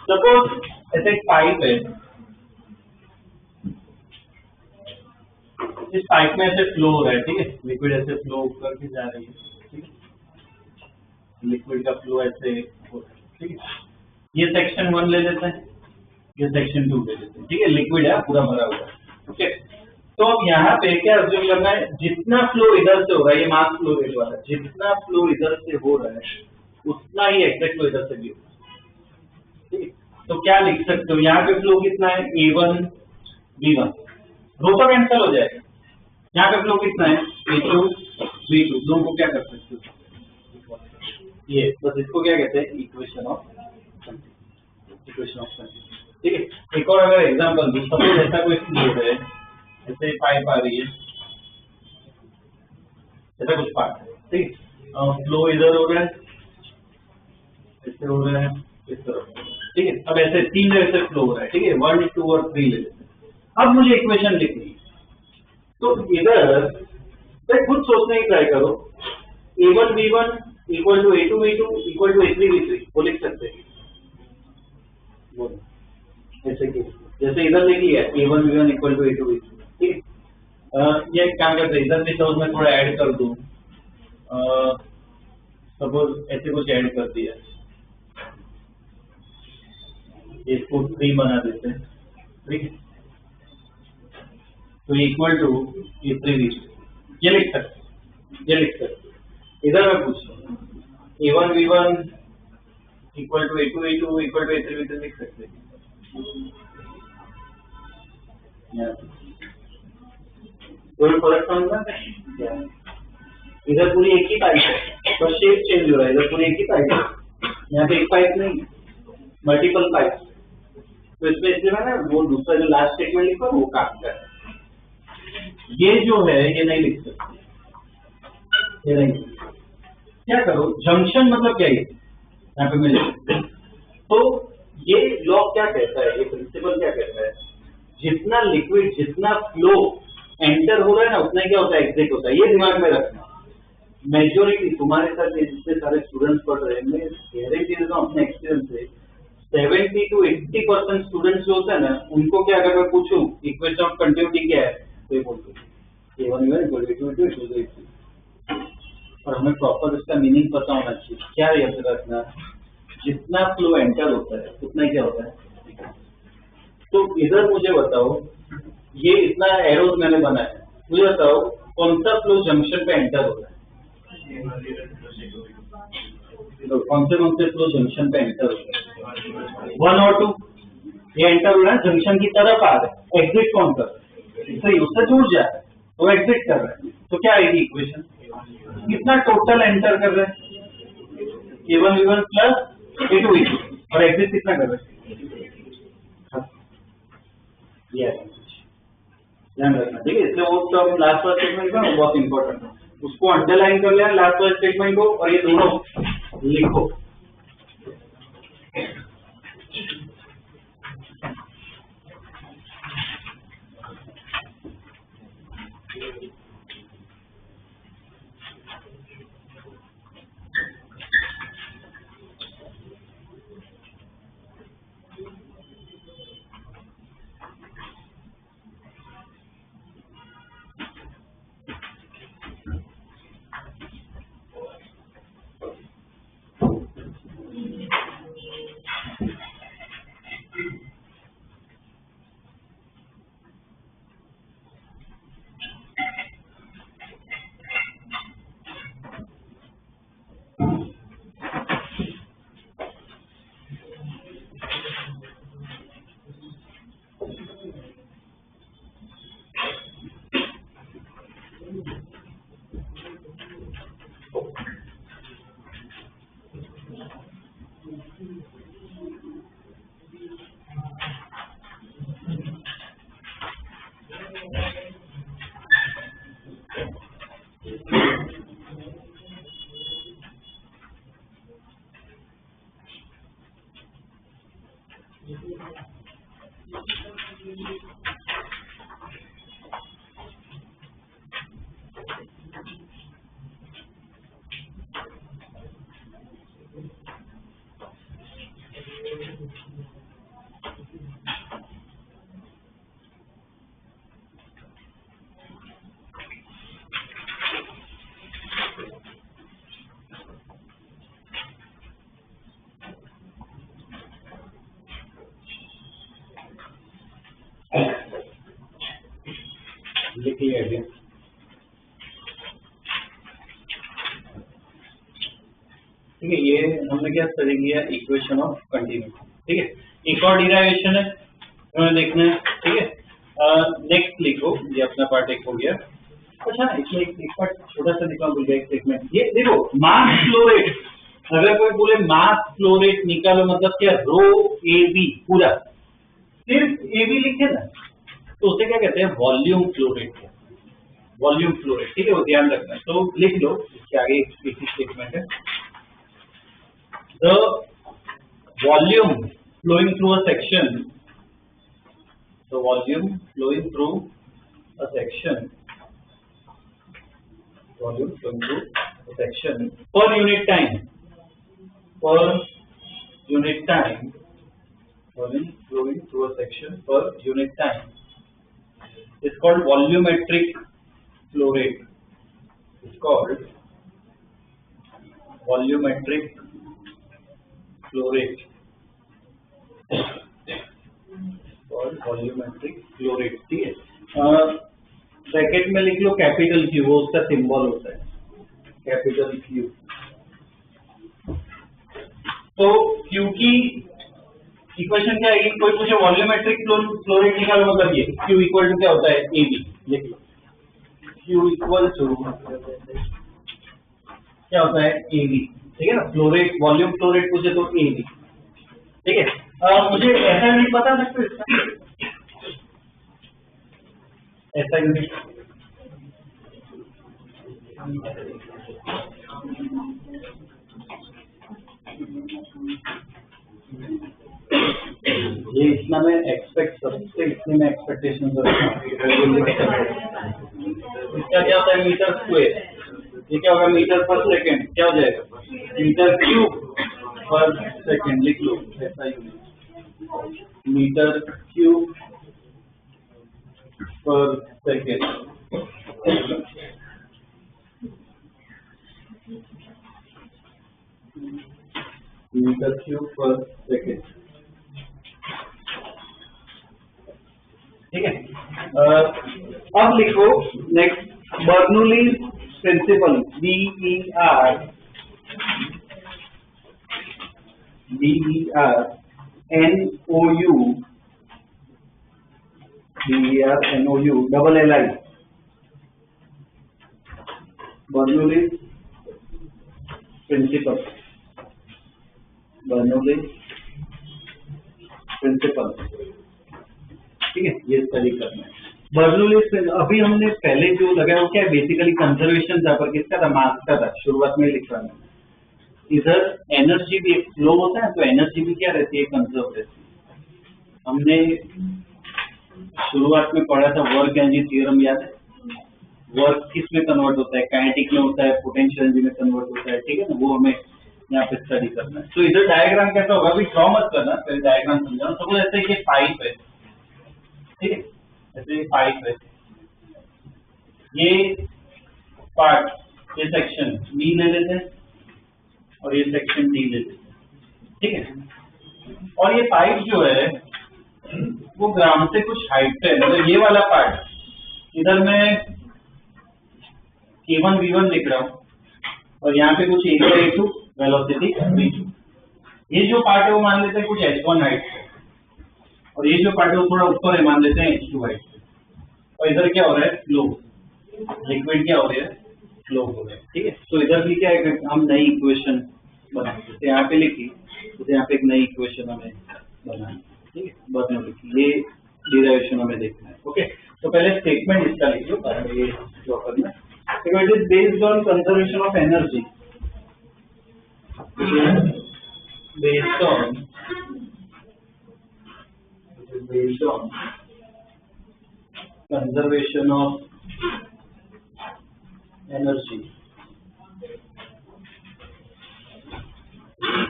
सपोज ऐसे एक पाइप है, इस पाइप में ऐसे फ्लो हो रहा है। ठीक है, लिक्विड ऐसे फ्लो करके जा रही है। ठीक है, लिक्विड का फ्लो ऐसे हो रहा है। ठीक है, ये सेक्शन 1 ले लेते हैं, ये सेक्शन 2 ले लेते हैं। ठीक है, लिक्विड है पूरा भरा हुआ है। ओके, तो अब यहाँ पे क्या अज्यूम करना है, जितना फ्लो इधर से हो रहा है, ये मास फ्लो रेट वाला, जितना फ्लो इधर से हो रहा है उतना ही एग्जैक्ट फ्लो इधर से भी होगा। ठीक है, तो क्या लिख सकते हो, यहाँ पे फ्लो कितना है, A1 B1, रो तो कैंसिल हो जाएगा। यहाँ पे फ्लो कितना है, A2 B2, दो को क्या कर सकते हो, ये बस इसको क्या कहते हैं इक्वेशन ऑफ कंटिन्यूटी। ठीक है, एक और अगर एग्जांपल दूं, सपोज ऐसा कोई फ्लो है, ऐसे पाइप आ रही है, ऐसा कुछ पार्ट है। ठीक, फ्लो इधर हो रहा है, ऐसे हो रहा है, इस तरफ। ठीक है, अब ऐसे 3 जगह से फ्लो हो रहा है। ठीक है, 1 2 और 3 ले लेते हैं। अब मुझे इक्वेशन लिखनी है, तो इधर खुद सोचने की ट्राई करो, A1 B1 equal to A2 B2 equal to A3 B3, वो लिख सकते हैं। ऐसे कि जैसे इधर लिखी है A1 B1 equal to A2 B3। ठीक है, ये क्या करते हैं, इधर भी सपोज मैं थोड़ा ऐड कर दूं, सपोज ऐसे कुछ ऐड कर दिया, इसको 3 बना देते हैं। ठीक है, तो इक्वल टू A3 B3, ये लिख सकते, इधर मैं पूछ रहा हूँ A1 B1 equal to A2 A2 equal to A3 B3 लिख सकते हैं। कोई फर्क समझना क्या, इधर पूरी एक ही पाइप है, तो शेप चेंज हो रहा है, इधर पूरी एक ही पाइप है, यहाँ पे एक पाइप नहीं, मल्टीपल पाइप। तो इसमें इसलिए मैंने वो दूसरा जो लास्ट स्टेटमेंट लिखा वो काम कर, ये जो है ये नहीं लिख सकते, ये नहीं। क्या करो, जंक्शन मतलब क्या है, यहाँ पे मिले। तो ये लॉ क्या कहता है, ये प्रिंसिपल क्या कहता है, जितना लिक्विड जितना फ्लो एंटर हो रहा है ना उतना क्या होता है, एग्जिट होता है। ये दिमाग में रखना। मेजोरिटी तुम्हारे साथ जितने सारे स्टूडेंट्स पढ़ रहे हैं, मैं गारंटी देता हूँ अपने एक्सपीरियंस से 70 to 80% स्टूडेंट्स जो होते हैं ना, उनको क्या अगर मैं पूछूं इक्वेशन ऑफ कंटिन्यूटी क्या है, तो ये बोलते हैं और हमें प्रॉपर इसका मीनिंग पता होना चाहिए। क्या याद रखना, जितना फ्लो एंटर होता है उतना क्या होता है। तो इधर मुझे बताओ, ये इतना एरोज मैंने बनाया, मुझे बताओ कौन सा फ्लो जंक्शन पे एंटर हो रहा है, तो कौन से फ्लो जंक्शन पे एंटर हो रहे हैं? 1 और 2 ये एंटर हो रहा है, जंक्शन की तरफ आ रहा है, एग्जिट कौन कर रहा है? सही, उससे जुड़ जा रहा है तो एग्जिट कर रहा है। तो क्या आएगी इक्वेशन? कितना टोटल एंटर कर रहे हैं? A1 V1 plus A2 V2 और एग्जिट कितना कर रहे हैं? ये ध्यान रखना, ठीक है। इसलिए वो टर्म लास्ट वाला स्टेटमेंट का बहुत इंपॉर्टेंट है, उसको अंडरलाइन कर लिया लास्ट वाले स्टेटमेंट को, और ये दोनों लिखो। लिख लिया गया। ठीक है, ये हमने क्या स्टडी किया? Equation of continuity. ठीक है, एक और डिराइवेशन है, उन्होंने देखना है। ठीक है, नेक्स्ट लिखो, ये अपना पार्ट एक हो गया। अच्छा, इसमें एक पार्ट छोटा सा लिखना भूल गया, एक स्टेटमेंट। ये देखो, मास फ्लो रेट, अगर कोई बोले मास फ्लो रेट निकालो, मतलब क्या? रो ए बी पूरा, सिर्फ ए बी लिखे ना, तो उसे क्या कहते हैं? Volume flow rate. Volume flow rate, ठीक है, वो ध्यान रखना। तो लिख लो, इसके आगे एक स्टेटमेंट है, the volume flowing through a section, the volume flowing through a section, volume flowing through a section per unit time, per unit time, volume flowing through a section per unit time is called volumetric flow rate. It's called volumetric flow rate. Called volumetric flow rate. ठीक है, bracket में लिख लो capital Q, वो उसका symbol होता है, capital Q। तो Q की इक्वेशन क्या है? कोई पूछे वॉल्यूमेट्रिक फ्लो रेट निकालो, मतलब ये Q इक्वल टू क्या होता है? AB। लिख लो, Q इक्वल टू क्या होता है? AB। ठीक है ना, flow rate, volume flow rate पूछे तो AB। ठीक है, मुझे ऐसा यूनिट बता सकते हो इसका? ऐसा यूनिट ये इतना में एक्सपेक्ट, सबसे इतने में एक्सपेक्टेशन इसका क्या होता है? Metre square. ये क्या होगा? Metre per second. क्या हो जाएगा? Metre cube per second. लिख लो ऐसा unit, metre cube per second. Metre cube per second. ठीक है, अब लिखो next, Bernoulli's principle BERNOU double LI Bernoulli's principle ठीक है, ये स्टडी करना है। बर्नौलीज अभी हमने पहले जो लगाया वो क्या है, बेसिकली कंजर्वेशन जहाँ पर किसका था, मास का था, शुरुआत में लिखा है। इधर एनर्जी भी एक फ्लो होता है, तो एनर्जी भी क्या रहती है, कंजर्व रहती है। हमने शुरुआत में पढ़ा था वर्क एनर्जी थ्योरम, याद है? वर्क किस में कन्वर्ट होता है, काइनेटिक में होता है, पोटेंशियल एनर्जी में कन्वर्ट होता है, ठीक है ना, वो हमें यहाँ पे स्टडी करना है। तो इधर डायग्राम कैसा होगा, अभी ड्रॉ मत करना, पहले डायग्राम समझाना। सपोज ऐसे ये पाइप है, ठीक है, ऐसे पाइप है, ये पार्ट, ये सेक्शन बी ले लेते हैं और ये सेक्शन डी ले लेते हैं, ठीक है। और ये पाइप जो है वो ग्राउंड से कुछ हाइट पे है, मतलब ये वाला पार्ट इधर मैं K1 V1 लिख रहा हूँ और यहाँ पे कुछ एरिया A2 वेलोसिटी V2। ये जो पार्ट है वो मान लेते हैं कुछ H1 हाइट पे, और ये जो पार्ट है वो थोड़ा ऊपर है, मान लेते हैं H2 हाइट पे। और इधर क्या हो रहा है, फ्लो, लिक्विड क्या हो रहा है, फ्लो हो रहा है, ठीक है। तो इधर भी क्या है, हम नई इक्वेशन बनाएंगे, जैसे यहाँ पे लिखी, जैसे यहाँ पे एक नई इक्वेशन हमें बनानी, ठीक है, बर्नौली ये डिराइवेशन हमें देखना है। ओके, तो पहले स्टेटमेंट इसका लिख लो, ये ड्रॉ करना है। It is based on conservation of energy. Based on conservation of energy.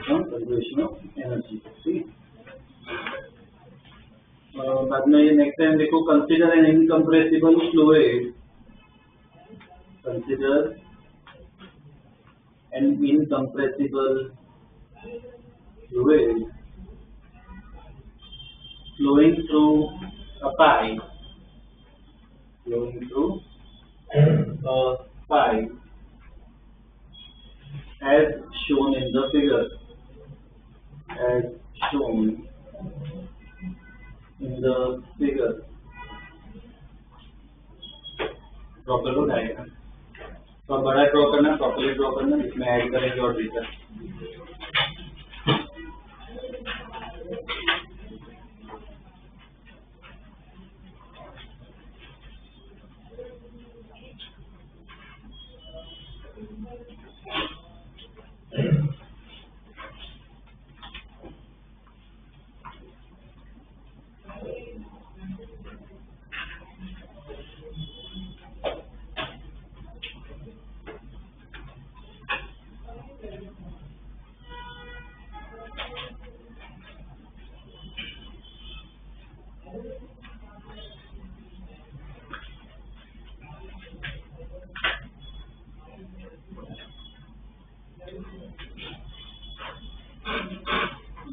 Conservation of energy. ठीक। बाद में नेक्स्ट टाइम देखो, consider N incompressible fluid. Consider an incompressible fluid flowing through a pipe, as shown in the figure, draw कर लो diagram. तो बड़ा draw करना, properly draw करना, इसमें ऐड करेंगे और रिजल्ट।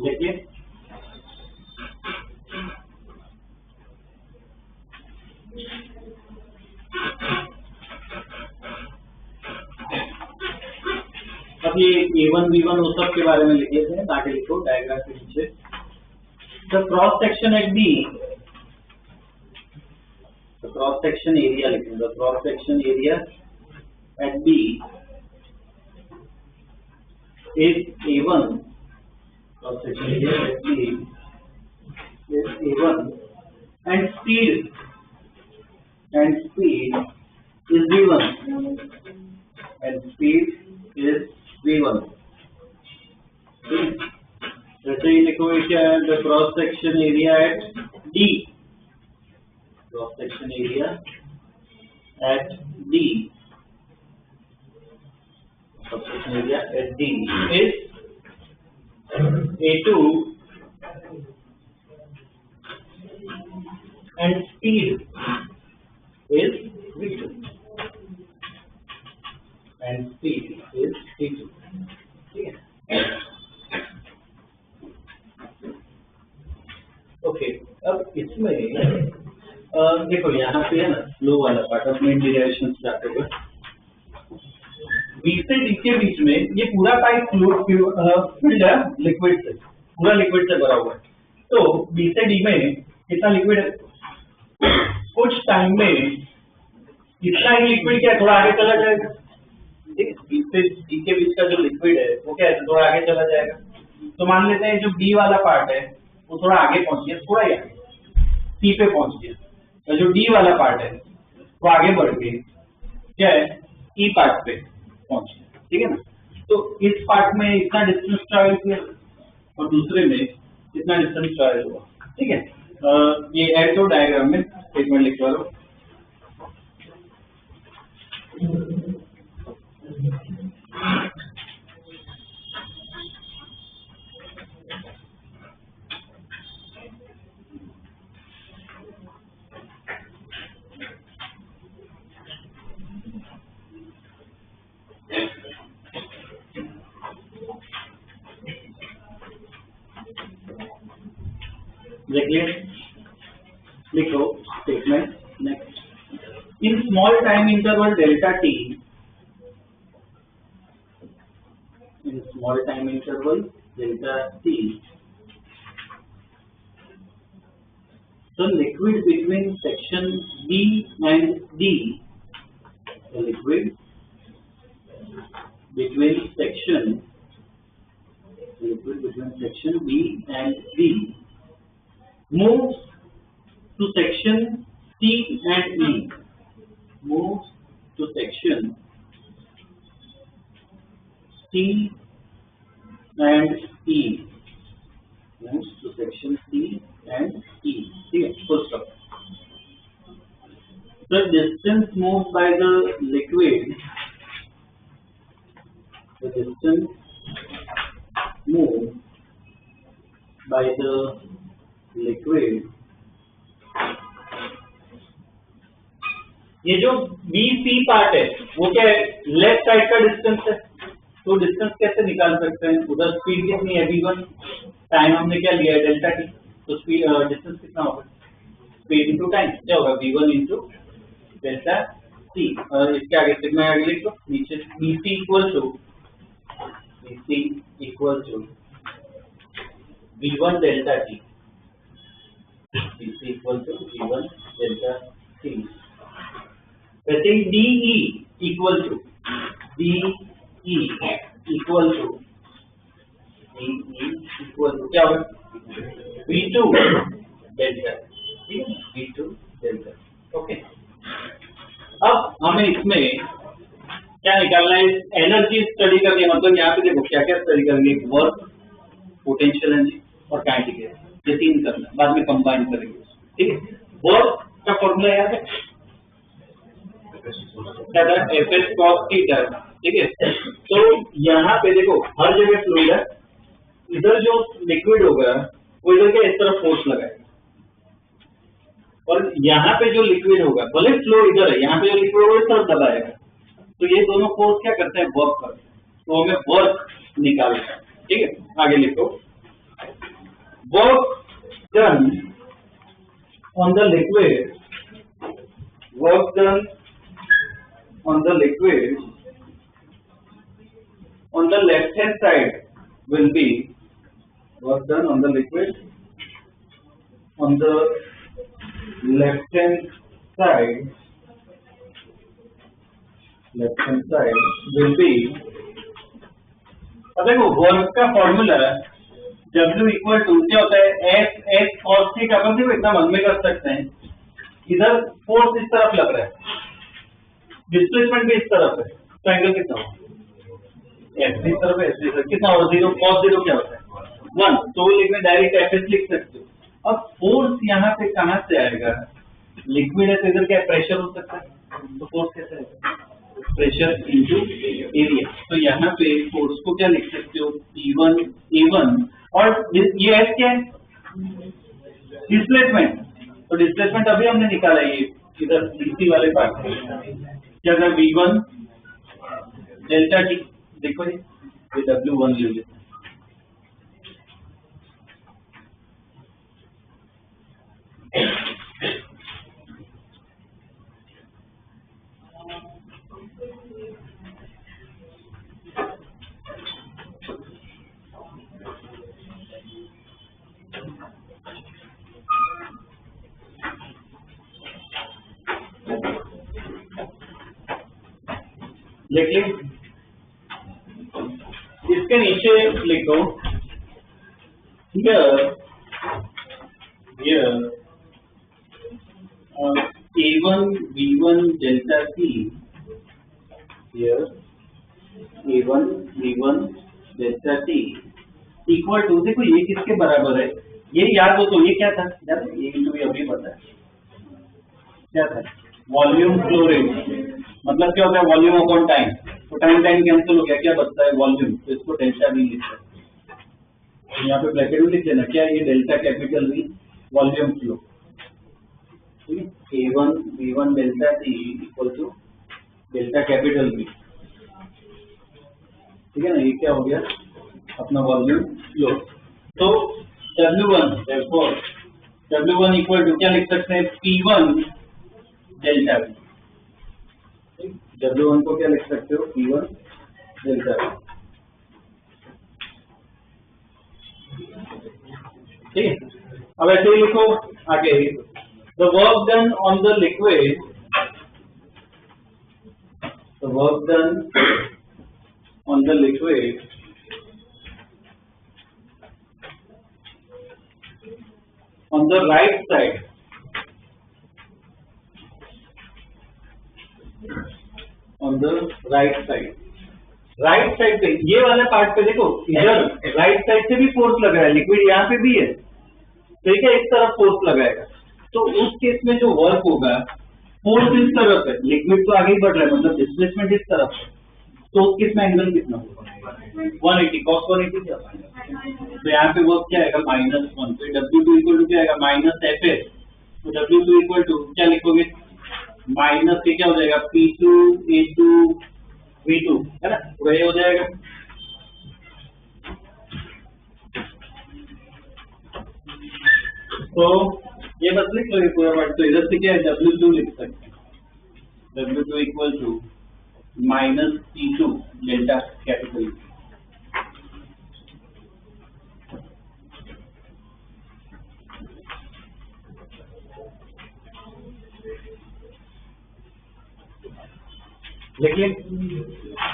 देखिए अब ये A1 B1 वो सब के बारे में लिखे थे, आगे लिखो डायग्राम के नीचे। The cross section at B, the cross section area लिखें, the cross section area at B is A1, cross section area at B is A1 and speed is V1 and speed is V1। जैसे ही लिखो क्या है, the cross section area eight D, cross section area eight D, cross section area eight D is A2 and speed is V2 and speed is V2। Okay, अब इसमें देखो यहाँ पे है ना फ्लो वाला पार्ट, अब मेन डिराइवेशन स्टार्ट होगा। बी से डी के बीच में ये पूरा पाइप फिल्ड है लिक्विड से, पूरा लिक्विड से भरा हुआ है। तो बी से डी में कितना लिक्विड है, कुछ टाइम में इतना ही लिक्विड क्या थोड़ा आगे चला जाएगा, ठीक है। बी से डी के बीच का जो लिक्विड है वो क्या है, थोड़ा आगे चला जाएगा। तो मान लेते हैं जो बी वाला पार्ट है वो थोड़ा आगे पहुंच गया, थोड़ा ही आगे सी पे पहुंच गया, और जो डी वाला पार्ट है वो आगे बढ़ के क्या है ई पार्ट पे पहुंच गया, ठीक है ना। तो इस पार्ट में इतना डिस्टेंस ट्रैवल किया और दूसरे में इतना डिस्टेंस ट्रैवल हुआ, ठीक है। ये एरो डायग्राम में स्टेटमेंट लिखवा लो। लिखो statement next. In small time interval delta T, in small time interval delta T, the liquid between section B and D, the liquid between section B and D moves to section C and E, moves to section C and E, moves to section C and E, ठीक है, full stop. The distance moved by the liquid, the distance moved by the liquid, ये जो B C part है वो क्या है, left side का distance है। तो डिस्टेंस कैसे निकाल सकते हैं, उधर स्पीड कितनी है v1, टाइम हमने क्या लिया है डेल्टा टी, तो स्पीड डिस्टेंस कितना होगा, स्पीड इंटू टाइम, क्या होगा v1 इंटू डेल्टा टी। इसके आगे सिग्मा आगे लिख दो, नीचे bc equal to v1 delta T, bc equal to v1 delta T. वैसे ही DE इक्वल टू क्या होगा V2 डेल्टा, ठीक है, V2 डेल्टा, ओके। अब हमें इसमें क्या निकालना है, एनर्जी स्टडी करनी है। मतलब यहाँ पे देखो क्या क्या स्टडी करेंगे, वर्क, पोटेंशियल एनर्जी और काइनेटिक एनर्जी, ये तीन करना है, बाद में कंबाइन करेंगे, ठीक है। वर्क का फॉर्मूला याद है, Fs cos थीटा, ठीक है। तो यहाँ पे देखो हर जगह फ्लूइड है, इधर जो लिक्विड होगा वो इधर के इस तरफ फोर्स लगाएगा, और यहाँ पे जो लिक्विड होगा भले फ्लो इधर है, यहाँ पे जो लिक्विड होगा इस तरफ दबाएगा, तो ये दोनों फोर्स क्या करते हैं, वर्क करते हैं। तो हमें वर्क निकालना है, ठीक है। आगे लिखो, work done on the liquid, work done on the liquid on the left hand side will be, work done on the liquid on the left hand side will be, अब देखो वर्क का formula W equal to क्या होता है, S cos theta, अपन देखो इतना मन में कर सकते हैं, इधर फोर्स इस तरफ लग रहा है, डिस्प्लेसमेंट भी इस तरफ है, तो एंगल कितना होगा, एस इस तरफ है, एस इस तरफ कितना होगा, 0 cos 0 क्या होता है 1, तो लिखने डायरेक्ट एफएस लिख सकते हो। अब फोर्स यहाँ पे कहाँ से आएगा, लिक्विड है तो इधर क्या प्रेशर हो सकता है, तो फोर्स कैसे आएगा, प्रेशर इनटू एरिया। तो यहाँ पे फोर्स को क्या लिख सकते हो, P1 और ये एस क्या है, डिस्प्लेसमेंट। तो डिस्प्लेसमेंट अभी हमने निकाला, ये इधर डीसी वाले पार्ट क्या था, V1 डेल्टा टी, देखो ये W1 ले लेते हैं, देखिए इसके नीचे लिखो A1 V1 delta T, A1 V1 delta T equal to, देखो ये किसके बराबर है, ये याद हो तो ये क्या था याद है, ये अभी पता है क्या था, वॉल्यूम फ्लो रेट, मतलब क्या होता है वॉल्यूम अपॉन टाइम, तो टाइम कैंसिल हो गया, क्या बचता है वॉल्यूम, तो इसको डेल्टा वी लिखते हैं, यहाँ पे ब्रैकेट में लिख देना क्या, ये delta capital V volume flow, A1 V1 delta T equal to delta capital V, ठीक है ना, ये क्या हो गया अपना वॉल्यूम फ्लो। तो W1 W1 इक्वल टू क्या लिख सकते हैं, P1 डेल्टा वी, W1 को क्या लिख सकते हो, P1 डेल्टा वी, ठीक है। अब ऐसे ही लिखो आगे, the work done on the liquid, the work done on the liquid on the right side, on the right side, right side पे ये वाला पार्ट पे देखो, इधर राइट साइड से भी फोर्स लग रहा है, लिक्विड यहाँ पे भी है, ठीक है, इस तरफ फोर्स लगाएगा, तो उस केस में जो वर्क होगा फोर्स इस तरफ है, लिक्विड तो आगे ही बढ़ रहा है, मतलब डिस्प्लेसमेंट इस तरफ है, तो उस केस में एंगल कितना होगा 180, cos 180 क्या, तो यहाँ पे वर्क क्या आएगा -1, तो W2 इक्वल टू क्या आएगा -FS, तो W2 इक्वल टू क्या लिखोगे, माइनस के क्या हो जाएगा P2 A2 V2, है ना, तो ये हो जाएगा, तो ये बस लिख लो पूरा वर्ड, तो इधर से क्या है W2 लिख सकते हैं, W2 equal to minus P2 delta capital, देखिए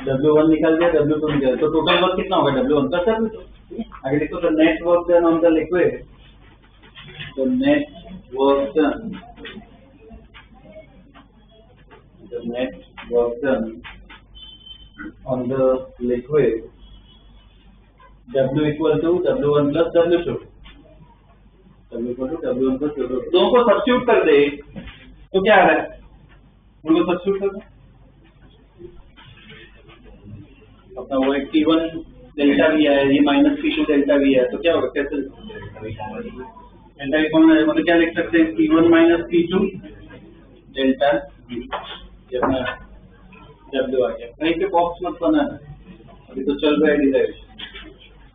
W1 निकल गया, W2 निकल गया, तो टोटल वर्क कितना होगा W1 प्लस W2, आगे देखो, the net work done on the liquid, the net work done on the liquid, W equal to W1 plus W2, W equal to W1 plus W2, दोनों को substitute कर दे तो क्या आ रहा है, उनको सब्स्टिट्यूट कर दो, अपना वो एक T1 डेल्टा भी है, ये माइनस P2 डेल्टा भी है, तो क्या होगा, कैसे डेल्टा भी कौन है, मतलब क्या लिख सकते हैं, P1 minus P2 delta V, अपना W आ गया, कहीं पे बॉक्स मत बनाना, अभी तो चल रहा है डिराइवेशन,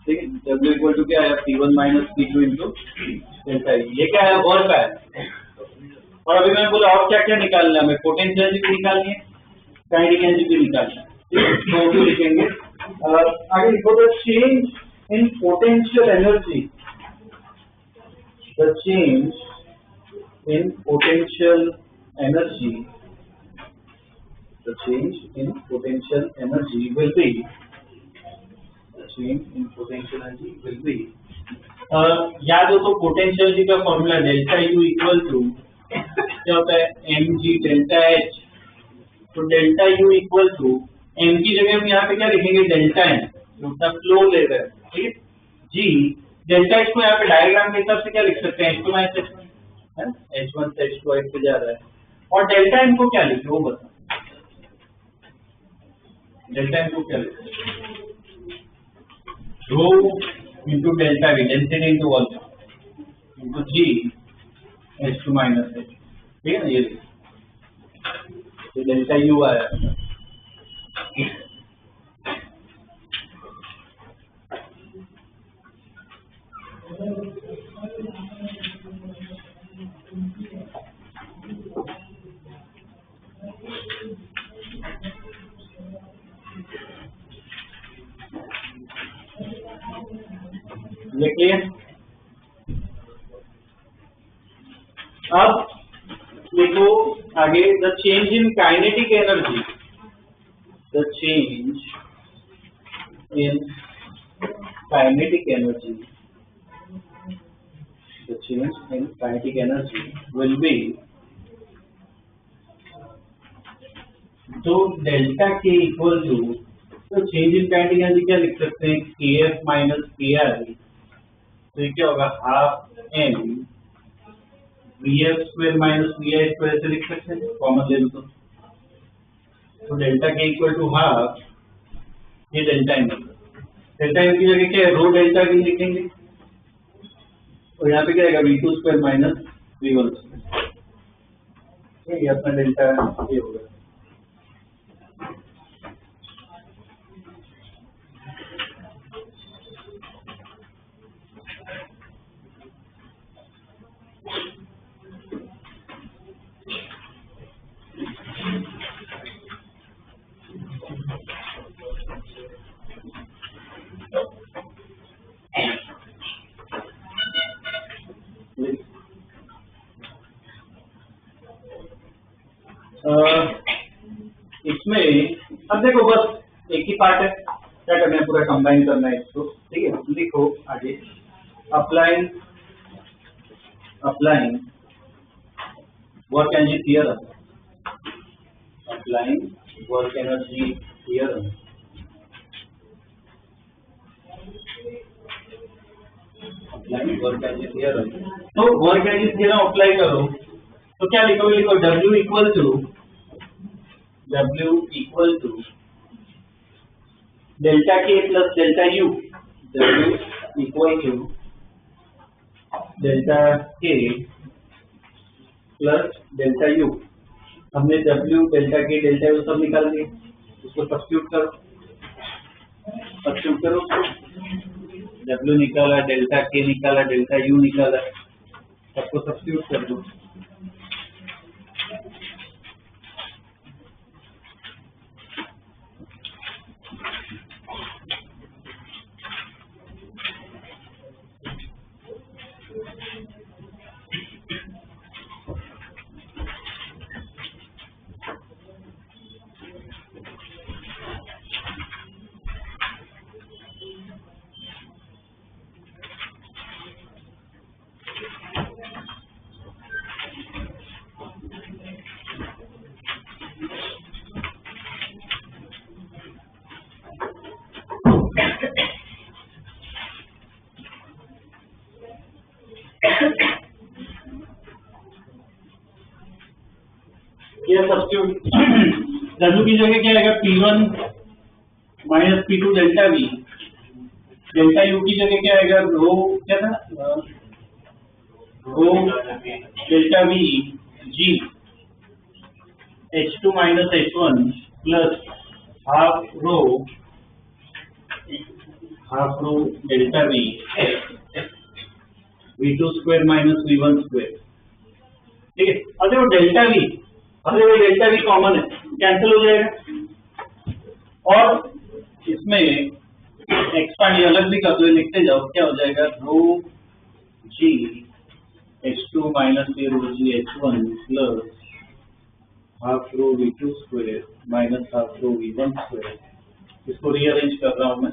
ठीक है, W इक्वल टू क्या है P1 minus P2 into delta, ये क्या है वर्क है, और अभी मैंने बोला और क्या क्या निकालना है, हमें पोटेंशियल एनर्जी निकालनी है, काइनेटिक एनर्जी निकालना है, तो वो लिखेंगे, आगे लिखो the change in potential energy, the change in potential energy, the change in potential energy will be, the change in potential energy will be, याद हो तो पोटेंशियल एनर्जी का formula delta U equal to क्या होता है mg delta H, तो delta U equal to m की जगह हम यहाँ पे क्या लिखेंगे डेल्टा n, जो फ्लो ले रहा है, ठीक है, G डेल्टा H को यहाँ पे डायग्राम के हिसाब से क्या लिख सकते हैं, H2 माइनस H1 है, H1 से H2 H पे जा रहा है, और डेल्टा M को क्या लिखे वो बता, डेल्टा M को क्या लिखे, rho into delta V, density into volume into G H2 minus H, ठीक है ना, ये डेल्टा U आया, देखिए अब देखो आगे, the change in kinetic energy, the change in kinetic energy, the change in kinetic energy will be, तो डेल्टा के इक्वल टू, तो चेंज इन काइनेटिक एनर्जी क्या लिख सकते हैं, kf माइनस ki, तो ये क्या होगा, half M vf square minus vi square से लिख सकते हैं, कॉमन ले लो तो डेल्टा के इक्वल टू हाफ, ये डेल्टा एम की जगह क्या है, रो डेल्टा वी लिखेंगे, और यहाँ पे क्या आएगा, v2 square minus v1 square, ये अपना डेल्टा ये होगा। इसमें अब देखो बस एक ही पार्ट है, क्या करना है, पूरा कंबाइन करना है इसको, ठीक है। लिखो आगे, applying work energy theorem, applying work energy theorem, applying work energy theorem. तो वर्क एनर्जी थियरम अप्लाई करो तो क्या लिखोगे, लिखो W equal to delta K plus delta U, W equal to delta K plus delta U. हमने W, delta K, delta U सब निकाल दिए, उसको सब्स्टिट्यूट करो, W निकाला, डेल्टा के निकाला, डेल्टा यू निकाला, सबको सब्स्टिट्यूट कर दो। सब्स्टिट्यूट W की जगह क्या आएगा, P1 minus P2 delta V, delta U की जगह क्या आएगा, रो क्या था, rho delta V G H2 minus H1 plus half rho delta V V2 square minus V1 square, ठीक है। अब देखो delta V, delta V common है, कैंसिल हो जाएगा, और इसमें एक्सपांड अलग भी कर दो, लिखते जाओ, क्या हो जाएगा, रो G H2 minus rho G H1 plus half रो V2 square minus half rho V1 square. इसको रीअरेंज कर रहा हूं मैं,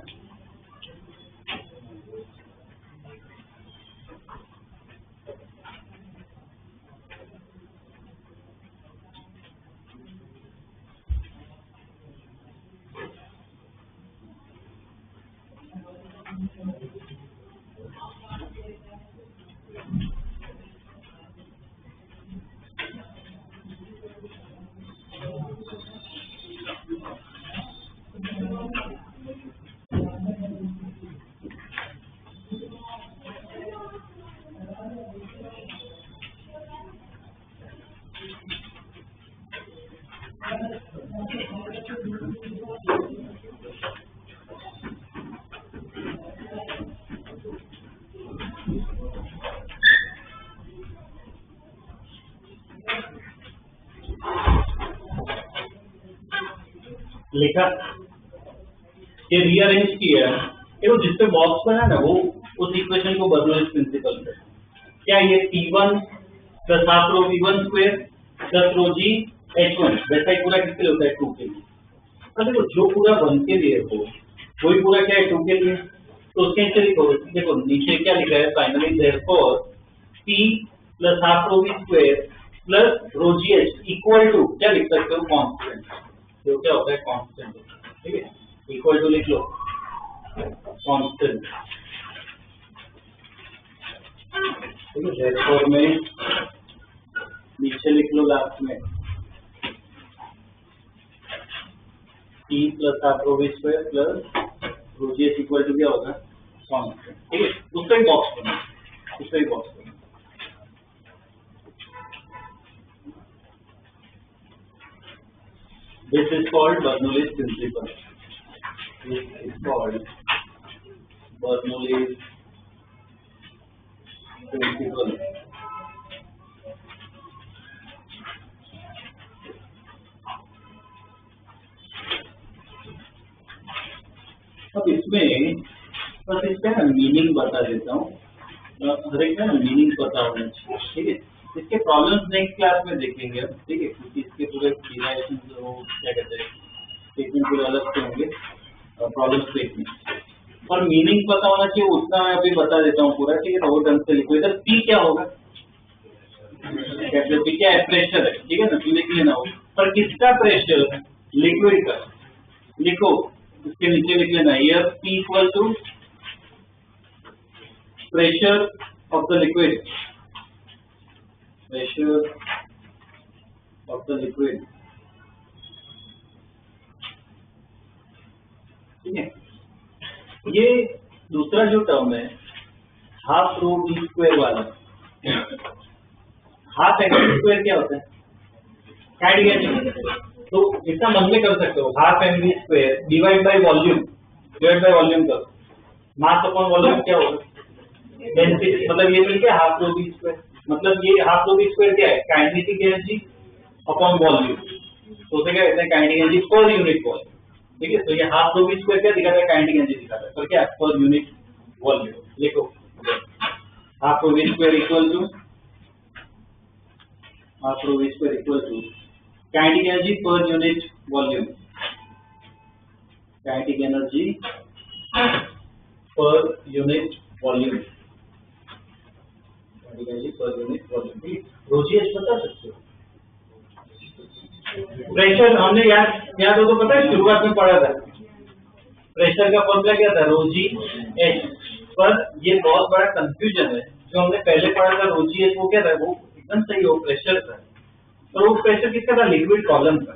लिखा, ये रीअरेंज किया, वो जिसपे बॉक्स बना ना, वो उस इक्वेशन को बदलो इस प्रिंसिपल पे। क्या ये P1 प्लस हाफ रो V1 स्क्वायर प्लस रो G H1, वैसा ही पूरा किसके लिए होता है, 2 के लिए। देखो जो पूरा 1 के लिए हो वही पूरा क्या है 2 के लिए, तो उसके नीचे लिखो, देखो नीचे क्या लिखा है finally therefore P plus half rho V square plus rho G H equal to क्या लिख सकते हो कांस्टेंट, जो क्या होता है कांस्टेंट, ठीक है, इक्वल टू लिख लो कांस्टेंट, ठीक है। देयरफॉर में नीचे लिख लो लास्ट में P plus half rho V square plus rho G H equal to क्या होगा कांस्टेंट, ठीक है। दूसरा ही बॉक्स बना, दूसरा ही बॉक्स बना, this is called Bernoulli's principle, this is called Bernoulli's principle, अब इसमें बस इसका ना मीनिंग बता देता हूँ, हर एक का ना मीनिंग पता होना चाहिए, ठीक है। इसके प्रॉब्लम्स नेक्स्ट क्लास में देखेंगे हम, ठीक है, क्योंकि इसके पूरे डिराइवेशन जो क्या कहते हैं स्टेटमेंट पूरे अलग से होंगे, प्रॉब्लम स्टेटमेंट, और मीनिंग पता होना चाहिए उतना मैं अभी बता देता हूँ पूरा, ठीक है। तो वो ढंग से लिखो, इधर पी क्या होगा, पी क्या है प्रेशर है, ठीक है ना, तो लिख लेना हो, पर किसका प्रेशर, लिक्विड का, लिखो इसके नीचे लिख लेना here P equal to pressure of the liquid, pressure of the liquid, ठीक है। ये दूसरा जो टर्म है हाफ रो वी स्क्वायर वाला, हाफ एम वी स्क्वायर क्या होता है, तो इसका मन में कर सकते हो half M V square divide by volume, divide by volume करो, मास अपॉन वॉल्यूम क्या होगा डेंसिटी, मतलब ये मिलके हाफ रो वी स्क्वायर, मतलब ये हाफ रो वी स्क्वायर क्या है काइनेटिक एनर्जी अपॉन वॉल्यूम, तो उसे क्या कहते हैं काइनेटिक एनर्जी पर यूनिट वॉल्यूम, ठीक है। तो ये हाफ रो वी स्क्वायर क्या दिखाता है काइनेटिक एनर्जी दिखाता है, पर क्या पर यूनिट वॉल्यूम, लिखो half rho V square equal to, half rho V square equal to kinetic energy per unit volume, kinetic energy per unit volume, kinetic energy per unit volume, रोजीएच बता सकते हो, pressure हमने याद हो तो पता है शुरुआत में पढ़ा था, प्रेशर का फॉर्मूला क्या था रोजी एच, पर ये बहुत बड़ा कंफ्यूजन है, जो हमने पहले पढ़ा था रोजी एच वो क्या था, वो एकदम सही हो प्रेशर था, तो वो प्रेशर किसका था लिक्विड कॉलम का,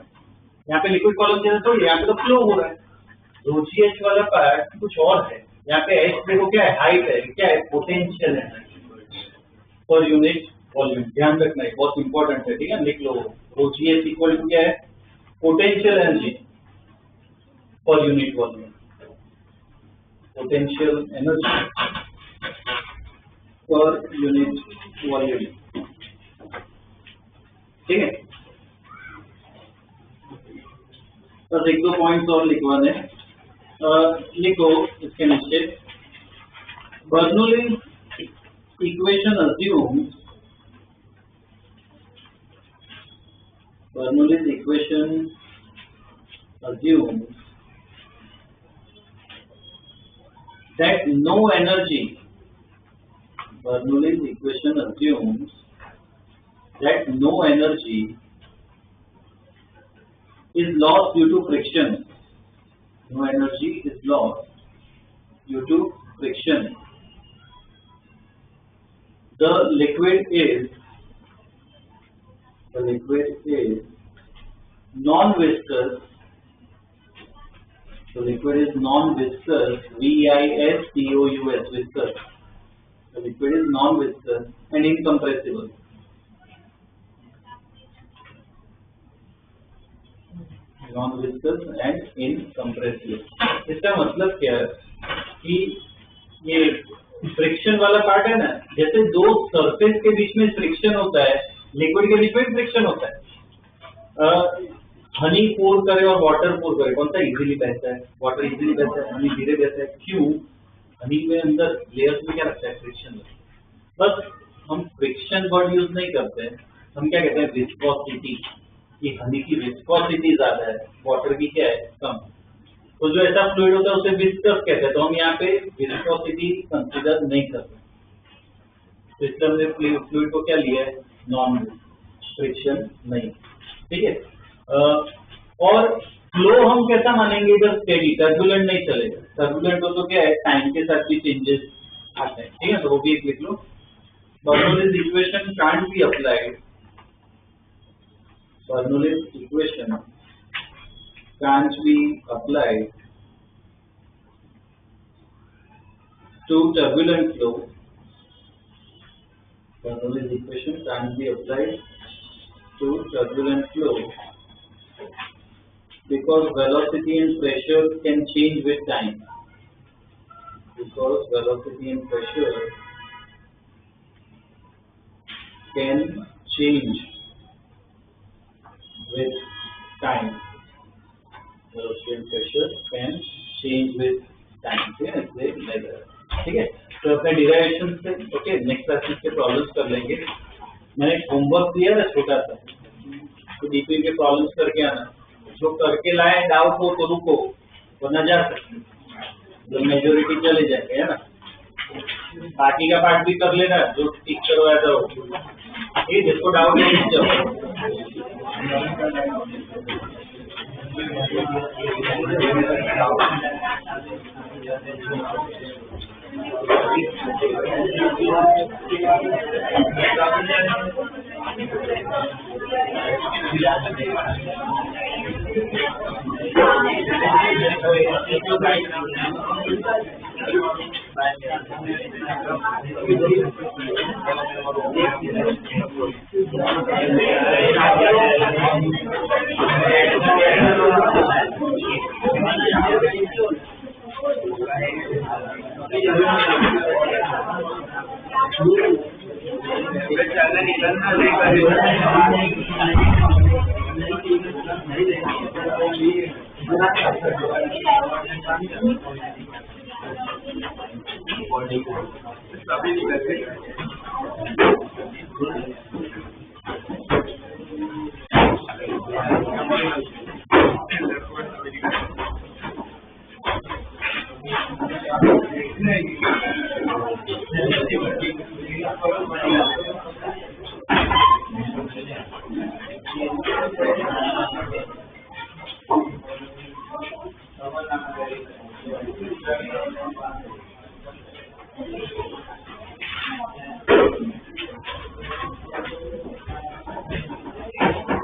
यहाँ पे लिक्विड कॉलम क्या था, यहाँ पे तो फ्लो हो रहा है, रोजीएच वाला पार्ट कुछ और है, यहाँ पे एच देखो क्या है हाइट है, क्या है पोटेंशियल है पर यूनिट वॉल्यूम, ध्यान रखना है बहुत इंपॉर्टेंट है, ठीक है, लिख लो रोजीएच इक्वल टू क्या है पोटेंशियल एनर्जी पर यूनिट वॉल्यूम, पोटेंशियल एनर्जी पर यूनिट वॉल्यूम, ठीक है। बस एक दो पॉइंट्स और लिखवाने, लिखो इसके नीचे Bernoulli equation assumes, Bernoulli's equation assumes that no energy, Bernoulli's equation assumes that no energy is lost due to friction, no energy is lost due to friction, the liquid is non-viscous, the liquid is non-viscous, V-I-S-C-O-U-S, viscous, the liquid is non-viscous and incompressible, non-viscous and incompressible। इसका मतलब क्या है कि ये friction वाला part है ना, जैसे दो सरफेस के बीच में फ्रिक्शन होता है, लिक्विड के बीच में फ्रिक्शन होता है, हनी पोर करे और वाटर पोर करे, कौन सा इजीली बहता है, वाटर इजीली बहता है, हनी धीरे बहता है, क्यों, हनी में अंदर लेयर्स में क्या रखता है फ्रिक्शन, बस हम फ्रिक्शन वर्ड यूज नहीं करते हैं, हम क्या कहते हैं विस्कोसिटी, कि हनी की विस्कोसिटी ज्यादा है, वाटर की क्या है कम। तो जो ऐसा फ्लूइड होता है उसे विस्कस कहते हैं, तो हम यहाँ पे विस्कोसिटी कंसीडर नहीं करते, तो इसलिए हमने फ्लूइड को क्या लिया है, नॉन फ्रिक्शन नहीं, ठीक है। और फ्लो हम कैसा मानेंगे, इधर स्टेडी, टर्बुलेंट नहीं चलेगा, टर्बुलेंट हो तो क्या है टाइम के साथ भी चेंजेस आते हैं, ठीक है, तो वो भी एक लिख लो। Bernoulli's equation can't be applied. Bernoulli's equation can't be applied to turbulent flow. Bernoulli's equation can't be applied to turbulent flow because velocity and pressure can change with time. Because velocity and pressure can change with time. Velocity and pressure can change with time. ठीक है, तो अपने derivation से okay next class के problems कर लेंगे। मैंने एक होमवर्क दिया है छोटा सा, तो डीपी के प्रॉब्लम्स करके आना, जो करके लाए डाउट हो तो रुको वरना जा सकते, जो मेजोरिटी चले जाएंगे है ना, बाकी का पार्ट भी कर लेना जो ठीक करवाया था, ये जिसको डाउट है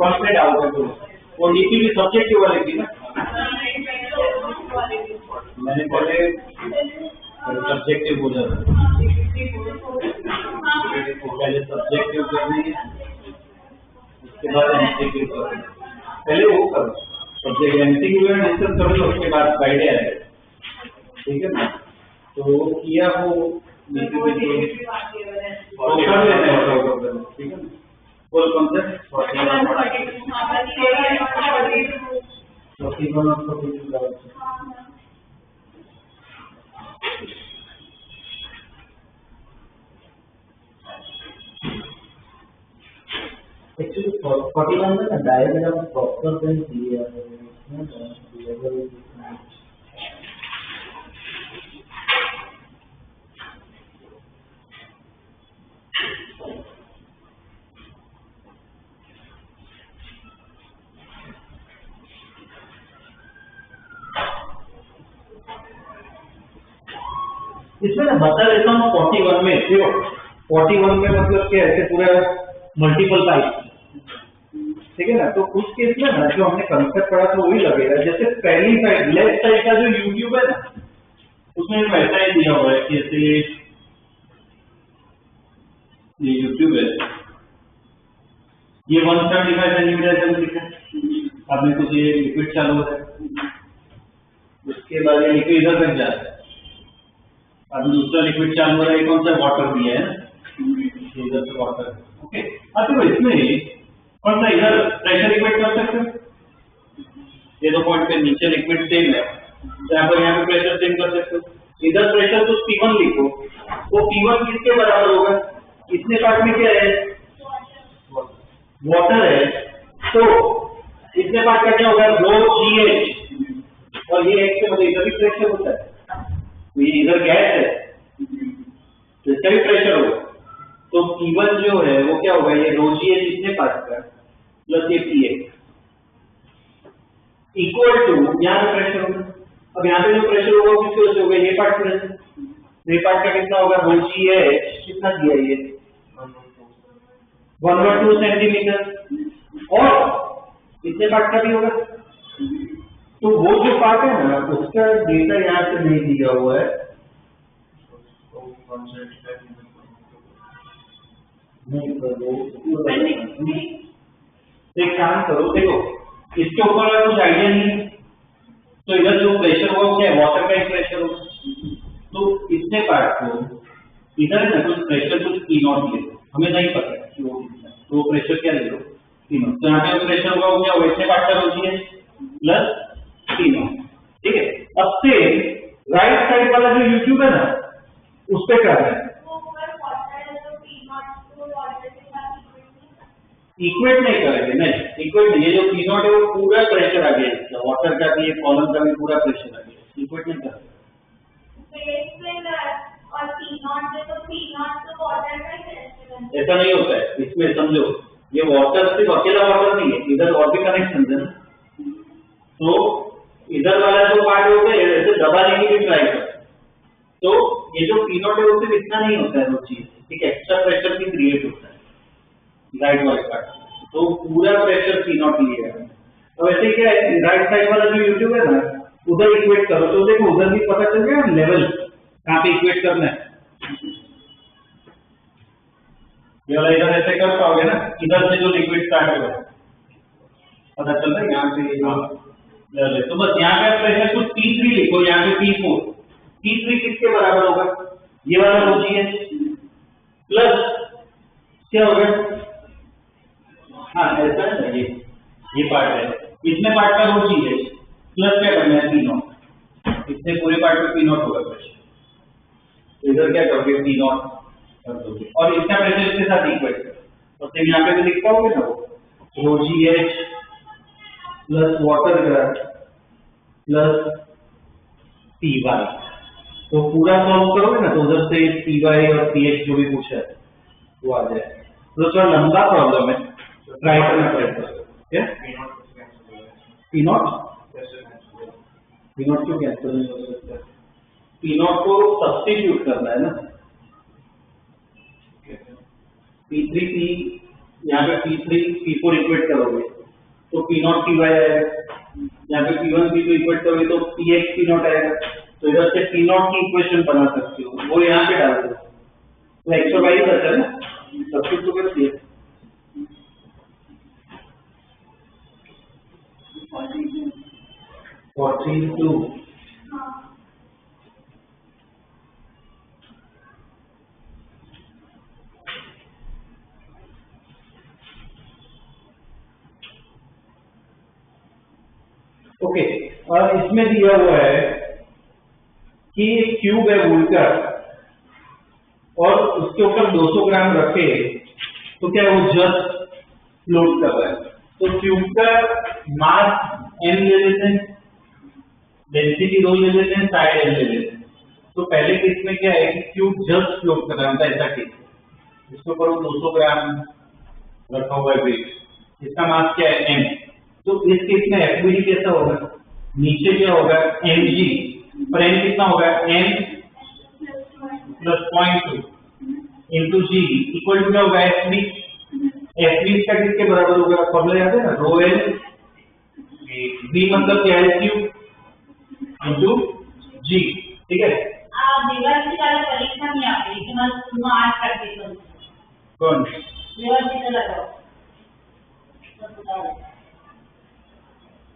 कॉन्फिडेंट आउट है, वो डीपी भी सब्जेक्टिव वाले थी ना, मैंने पहले सब्जेक्टिव बोला था, पहले सब्जेक्टिव करनी है उसके बाद एमसीक्यू करना, पहले वो करो सब्जेक्ट एमसीक्यू में डिस्कस कर लो उसके बाद फ्राइडे आएगा, ठीक है ना, तो वो किया वो कर लेना है, ठीक है ना। बोल कौन सा actually 41 में diagram proper then clear है, इसमें मैं बता देता हूँ 41 में, देखो 41 में मतलब क्या ऐसे पूरा मल्टीपल टाइप, ठीक है ना, तो उस केस में ना जो हमने कंसेप्ट पढ़ा था वही लगेगा। जैसे पहली साइड लेफ्ट साइड का जो यूट्यूब है ना उसमें वैसा ही दिया हुआ है, जैसे ये यूट्यूब है, ये 175 सेंटीमीटर लिखा है, अभी कुछ ये लिक्विड चालू है, उसके बाद ये लिक्विड इधर तक जाता है, अभी दूसरा लिक्विड चालू हो रहा है, कौन सा वाटर दिया है ना, इधर से वाटर, ओके। हाँ तो इसमें कौन सा इधर प्रेशर लिक्विड कर सकते हो, ये दो पॉइंट पे नीचे लिक्विड सेम है, तो यहाँ पे प्रेशर सेम कर सकते हो, इधर प्रेशर तो P1 लिखो, वो P1 किसके बराबर होगा, इतने पार्ट में क्या है वाटर है, तो इतने पार्ट का क्या होगा रो जी एच, और ये एक से मतलब इधर भी प्रेशर होता है, तो ये इधर गैस है तो इसका भी प्रेशर होगा, तो P1 जो है वो क्या होगा, ये रो जी एच इतने पार्ट का प्लस ये P इक्वल टू यहाँ पे प्रेशर होगा। अब यहाँ पे जो प्रेशर होगा वो किसकी वजह से होगा, ये पार्ट प्रेशर, ये पार्ट का कितना होगा रो जी एच, कितना दिया ये 112 सेंटीमीटर, और इतने पार्ट का भी होगा। तो वो जो पार्ट है ना उसका डेटा यहाँ से नहीं दिया हुआ है, एक काम करो, देखो इसके ऊपर कुछ आइडिया नहीं है, तो इधर जो प्रेशर होगा क्या है, वाटर का ही प्रेशर होगा, तो इतने पार्ट को इधर ना कुछ प्रेशर कुछ P0 ले लो, हमें नहीं पता है कि वो कितना, तो वो प्रेशर क्या ले लो P0, तो यहाँ पे जो प्रेशर होगा वो क्या होगा, इतने पार्ट का रोजी है प्लस P0, ठीक है। अब से राइट साइड वाला जो यूट्यूब है ना उस पे कर रहे हैं, इक्वेट नहीं करेंगे, नहीं इक्वेट नहीं, ये जो P0 है वो पूरा प्रेशर आ गया, वाटर का भी कॉलम का भी पूरा प्रेशर आ गया, इक्वेट नहीं करेंगे। ऐसा नहीं होता है, इसमें समझो ये वाटर सिर्फ अकेला वाटर नहीं है, इधर और भी कनेक्शन है ना, तो इधर वाला जो पार्ट होता है ऐसे दबाने की भी ट्राई कर, तो ये जो P0 है वो सिर्फ इतना नहीं होता है, वो चीज ठीक है, एक्स्ट्रा प्रेशर भी क्रिएट होता है राइट वाले पार्ट, तो पूरा प्रेशर P0 लिया है। तो ऐसे क्या है, राइट साइड वाला जो यूट्यूब है ना उधर इक्वेट करो, तो देखो उधर भी पता चल गया लेवल कहाँ पे इक्वेट करना है, ये वाला इधर ऐसे कर पाओगे ना, इधर से जो लिक्विड स्टार्ट होगा पता चल रहा है यहाँ पे, तो बस यहाँ पे प्रेशर कुछ P3 लिखो, यहाँ पे P4, P3 किसके बराबर होगा, ये वाला रो जी एच प्लस क्या होगा, हाँ ऐसा है ना, ये पार्ट है, इतने पार्ट का रो जी एच प्लस क्या करना है P0, इतने पूरे पार्ट में P0 होगा प्रेशर, तो इधर क्या करोगे P0 कर दोगे, और इसका प्रेशर इसके साथ इक्वल है, तो फिर यहाँ पे भी लिख पाओगे ना वो रो जी एच प्लस वाटर का प्लस पी वाई, तो पूरा सॉल्व करोगे ना तो उधर से पी वाई और पी एच जो भी पूछा है वो आ जाए, तो थोड़ा लंबा प्रॉब्लम है, ट्राई करना पड़ेगा। P0 क्यों कैंसिल नहीं हो सकता, P0 को सब्स्टिट्यूट करना है ना, P3 P यहाँ पे P3 P4 इक्वेट करोगे तो P0 Py आएगा, यहाँ पे P1 P2 इक्वेट करोगे तो Px P0 आएगा, तो इधर से P0 की इक्वेशन बना सकते हो, वो यहाँ पे डाल दो, तो x और y बचा है ना, सब्स्टिट्यूट कर दिया, ओके, और इसमें दिया हुआ है कि एक क्यूब है वूल का और उसके ऊपर 200 ग्राम रखे तो क्या वो जस्ट फ्लोट कर रहा है, तो क्यूब का मास m ले लेते हैं, डेंसिटी रो ले लेते हैं, साइड l ले लेते हैं, तो पहले केस में क्या है कि क्यूब जस्ट फ्लोट कर रहा है, ऐसा केस इसके ऊपर वो 200 ग्राम रखा हुआ है वेट, इसका मास क्या है m, तो इस केस में FBD कैसा होगा, नीचे क्या होगा mg, पर m कितना होगा m plus 0.2 into G equal to क्या होगा FB, FB का किसके बराबर होगा, फॉर्मूला याद है ना, रो एल बी मतलब क्या है क्यूब इंटू जी, ठीक है। देवर से ज्यादा परीक्षा नहीं आती है कि मैं तुम आज कर देता हूं, कौन देवर से लगाओ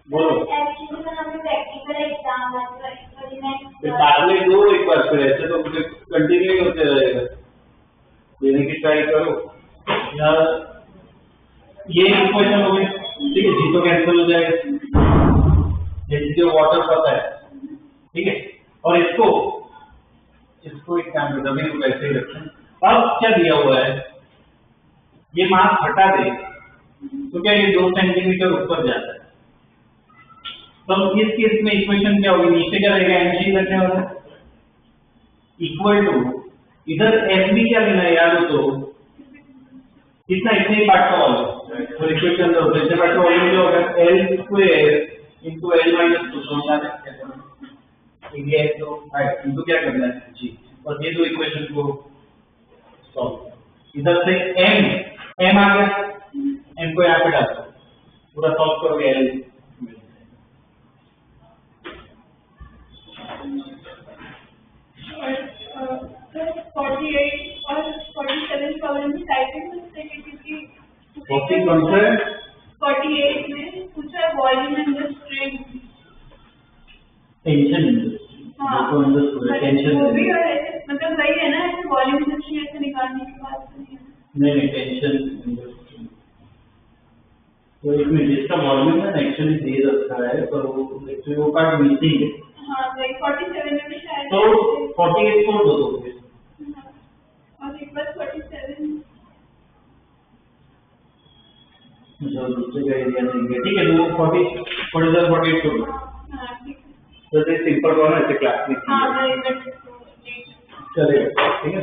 बोलो, एक्चुअली में हमें प्रैक्टिकल एग्जाम है, तो एक्सपेरिमेंट फिर बाद में दो एक बार, फिर ऐसे तो कंटिन्यू होते रहेगा, देने की ट्राई करो यार, ये इक्वेशन हो गई, ठीक है, जी तो कैंसिल हो जाएगा, जैसे वाटर पता है, ठीक है, और इसको एक काम करते हैं, वैसे ही रखें। अब क्या दिया हुआ है, ये मास हटा दे तो क्या ये 2 सेंटीमीटर ऊपर जाता है, तो इस केस में इक्वेशन क्या होगी, नीचे क्या रहेगा, एनर्जी लगने वाला इक्वल टू, इधर एफ भी क्या लेना है यार, तो कितना, इतने ही पार्ट का वॉल्यूम, तो इक्वेशन दो, इतने पार्ट का वॉल्यूम जो होगा L square into L minus 2, समझा सकते हैं ये तो इनको क्या करना है जी, और ये दो इक्वेशन को सॉल्व, इधर से एम आ गया, एम को यहाँ पे डाल दो, पूरा सॉल्व करोगे एल 48 और 47 प्रॉब्लम में टाइप कर सकते हैं क्योंकि 48 में पूछा volume and the strain, tension हाँ तो अंदर टेंशन वो भी और ऐसे मतलब वही है ना, ऐसे वॉल्यूम एंड स्ट्रेन ऐसे निकालने की बात नहीं है। नहीं टेंशन, तो इसमें जिसका वॉल्यूम है ना एक्चुअली दे रखा है, पर वो एक्चुअली वो पार्ट मिसिंग है, हाँ वही 47 में भी शायद, तो 48 को दो दो और एक बार 47 जो दूसरे का एरिया देंगे, ठीक है, तो 48 को दो, हाँ ठीक है, तो सिंपल कॉर्नर ऐसे क्लास में हाँ वही चलेगा, ठीक है।